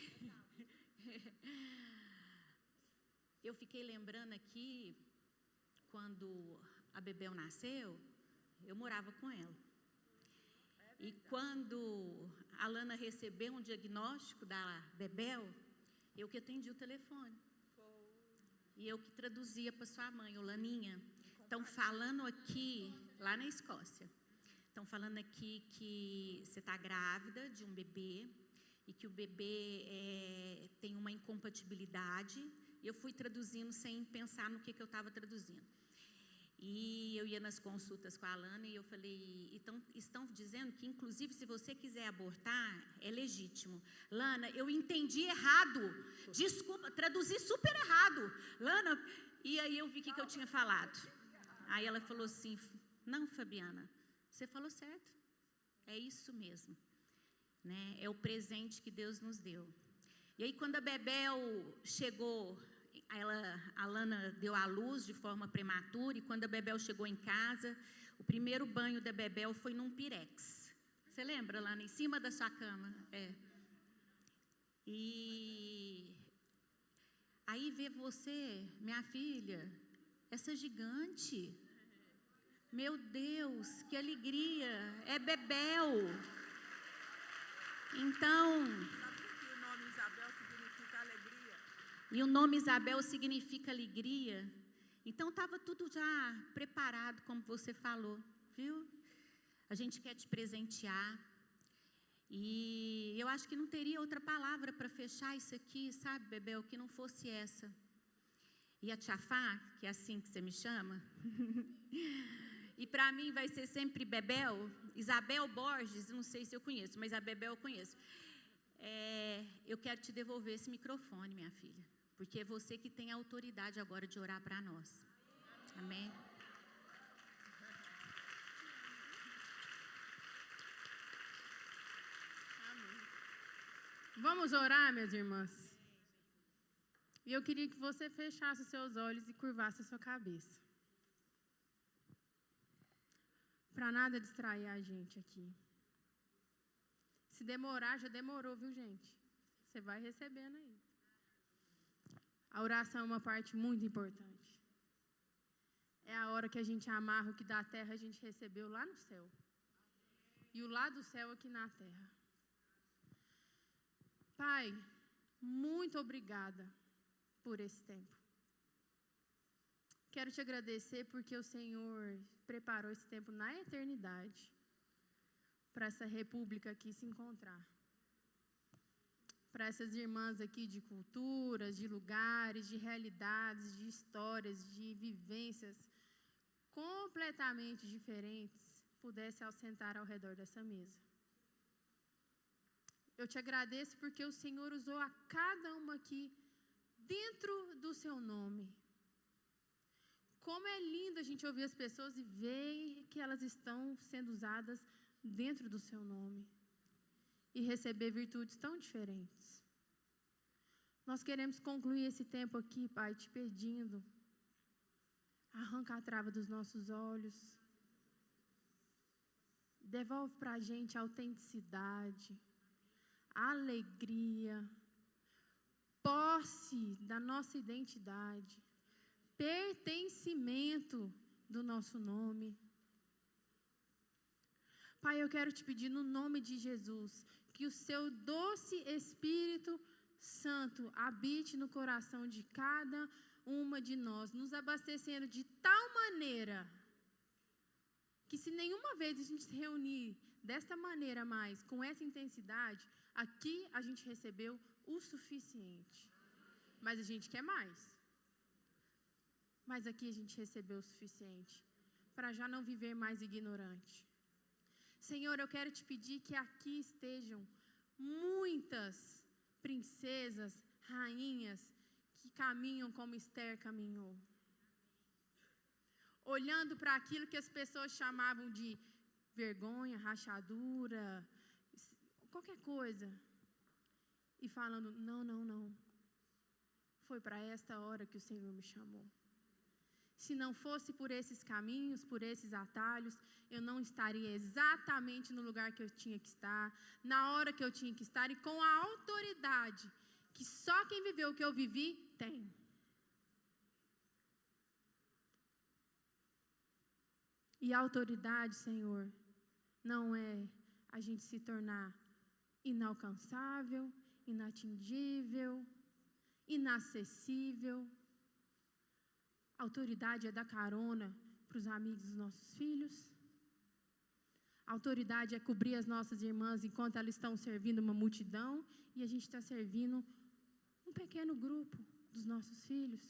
Speaker 4: eu fiquei lembrando aqui, quando a Bebel nasceu, eu morava com ela. E quando a Lana recebeu um diagnóstico da Bebel, eu que atendi o telefone. E eu que traduzia para sua mãe: ô Laninha, estão falando aqui, lá na Escócia, estão falando aqui que você está grávida de um bebê e que o bebê tem uma incompatibilidade. E eu fui traduzindo sem pensar no que eu estava traduzindo. E eu ia nas consultas com a Lana e eu falei: então, estão dizendo que, inclusive, se você quiser abortar, é legítimo. Lana, eu entendi errado. Desculpa, traduzi super errado. Lana, e aí eu vi o que eu tinha falado. Aí ela falou assim: não, Fabiana, você falou certo. É isso mesmo. Né? É o presente que Deus nos deu. E aí, quando a Bebel chegou, a Lana deu à luz de forma prematura, e quando a Bebel chegou em casa, o primeiro banho da Bebel foi num pirex. Você lembra, Lana, em cima da sua cama? E Aí ver você, minha filha, essa gigante. Meu Deus, que alegria. É Bebel. Então,
Speaker 3: Sabe que o nome Isabel significa alegria?
Speaker 4: e o nome Isabel significa alegria. Então, estava tudo já preparado, como você falou, viu? A gente quer te presentear. E eu acho que não teria outra palavra para fechar isso aqui, sabe, Bebel, que não fosse essa. E a Tchafá, que é assim que você me chama, e para mim vai ser sempre Bebel, Isabel Borges, não sei se eu conheço, mas a Bebel eu conheço. Eu quero te devolver esse microfone, minha filha, porque é você que tem a autoridade agora de orar para nós. Amém?
Speaker 2: Vamos orar, minhas irmãs? E eu queria que você fechasse os seus olhos e curvasse a sua cabeça. Para nada distrair a gente aqui. Se demorar, já demorou, viu, gente? Você vai recebendo aí. A oração é uma parte muito importante. É a hora que a gente amarra o que da terra a gente recebeu lá no céu. E o lá do céu aqui na terra. Pai, muito obrigada por esse tempo. Quero te agradecer porque o Senhor preparou esse tempo na eternidade para essa república aqui se encontrar. Para essas irmãs aqui de culturas, de lugares, de realidades, de histórias, de vivências completamente diferentes, pudessem assentar ao redor dessa mesa. Eu te agradeço porque o Senhor usou a cada uma aqui dentro do seu nome. Como é lindo a gente ouvir as pessoas e ver que elas estão sendo usadas dentro do seu nome. E receber virtudes tão diferentes. Nós queremos concluir esse tempo aqui, Pai, te pedindo. Arranca a trava dos nossos olhos. Devolve para a gente a autenticidade, a alegria, posse da nossa identidade, pertencimento do nosso nome. Pai, eu quero te pedir no nome de Jesus, que o seu doce Espírito Santo habite no coração de cada uma de nós, nos abastecendo de tal maneira que se nenhuma vez a gente se reunir desta maneira mais, com essa intensidade, aqui a gente recebeu o suficiente. Mas a gente quer mais. Mas aqui a gente recebeu o suficiente para já não viver mais ignorante. Senhor, eu quero te pedir que aqui estejam muitas princesas, rainhas, que caminham como Esther caminhou. Olhando para aquilo que as pessoas chamavam de vergonha, rachadura, qualquer coisa. E falando, não, não, não. Foi para esta hora que o Senhor me chamou. Se não fosse por esses caminhos, por esses atalhos, eu não estaria exatamente no lugar que eu tinha que estar, na hora que eu tinha que estar e com a autoridade que só quem viveu o que eu vivi tem. E a autoridade, Senhor, não é a gente se tornar inalcançável, inatingível, inacessível. A autoridade é dar carona para os amigos dos nossos filhos. A autoridade é cobrir as nossas irmãs enquanto elas estão servindo uma multidão e a gente está servindo um pequeno grupo dos nossos filhos.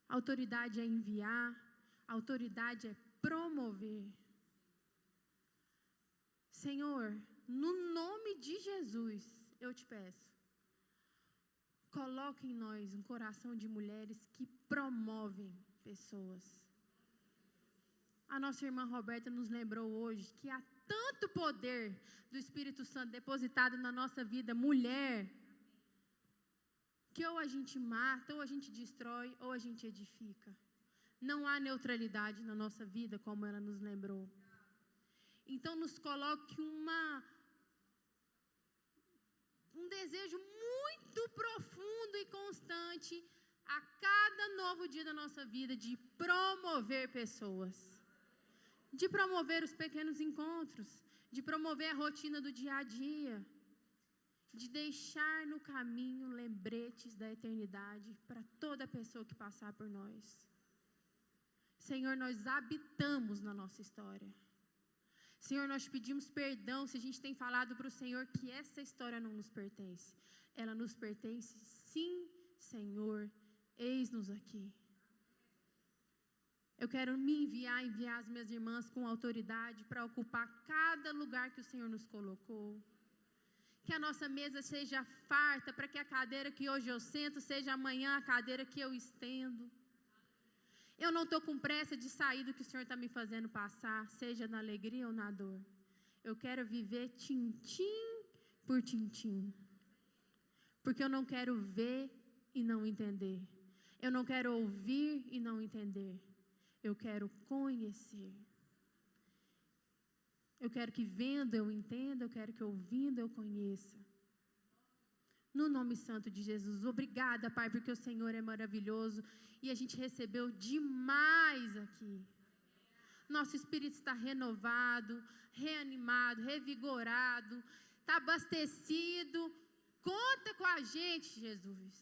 Speaker 2: A autoridade é enviar, a autoridade é promover. Senhor, no nome de Jesus, eu te peço, coloque em nós um coração de mulheres que promovem pessoas. A nossa irmã Roberta nos lembrou hoje que há tanto poder do Espírito Santo depositado na nossa vida, mulher, que ou a gente mata, ou a gente destrói, ou a gente edifica. Não há neutralidade na nossa vida, como ela nos lembrou. Então, nos coloque uma um desejo muito profundo e constante a cada novo dia da nossa vida de promover pessoas, de promover os pequenos encontros, de promover a rotina do dia a dia, de deixar no caminho lembretes da eternidade para toda pessoa que passar por nós. Senhor, nós habitamos na nossa história. Senhor, nós pedimos perdão se a gente tem falado para o Senhor que essa história não nos pertence. Ela nos pertence, sim, Senhor, eis-nos aqui. Eu quero me enviar as minhas irmãs com autoridade para ocupar cada lugar que o Senhor nos colocou. Que a nossa mesa seja farta, para que a cadeira que hoje eu sento seja amanhã a cadeira que eu estendo. Eu não estou com pressa de sair do que o Senhor está me fazendo passar, seja na alegria ou na dor. Eu quero viver tintim por tintim. Porque eu não quero ver e não entender. Eu não quero ouvir e não entender. Eu quero conhecer. Eu quero que vendo eu entenda, eu quero que ouvindo eu conheça. No nome santo de Jesus. Obrigada, Pai, porque o Senhor é maravilhoso e a gente recebeu demais aqui. Nosso espírito está renovado, reanimado, revigorado, está abastecido. Conta com a gente, Jesus.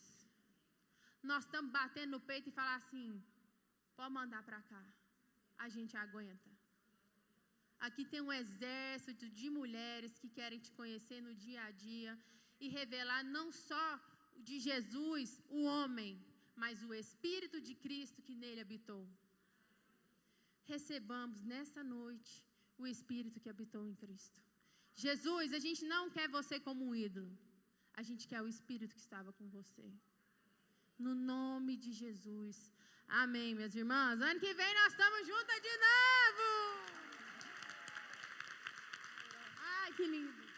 Speaker 2: Nós estamos batendo no peito e falar assim, pode mandar para cá. A gente aguenta. Aqui tem um exército de mulheres que querem te conhecer no dia a dia e revelar não só de Jesus, o homem, mas o Espírito de Cristo que nele habitou. Recebamos nessa noite o Espírito que habitou em Cristo. Jesus, a gente não quer você como um ídolo. A gente quer o Espírito que estava com você. No nome de Jesus. Amém, minhas irmãs. Ano que vem nós estamos juntas de novo. Ai, que lindo.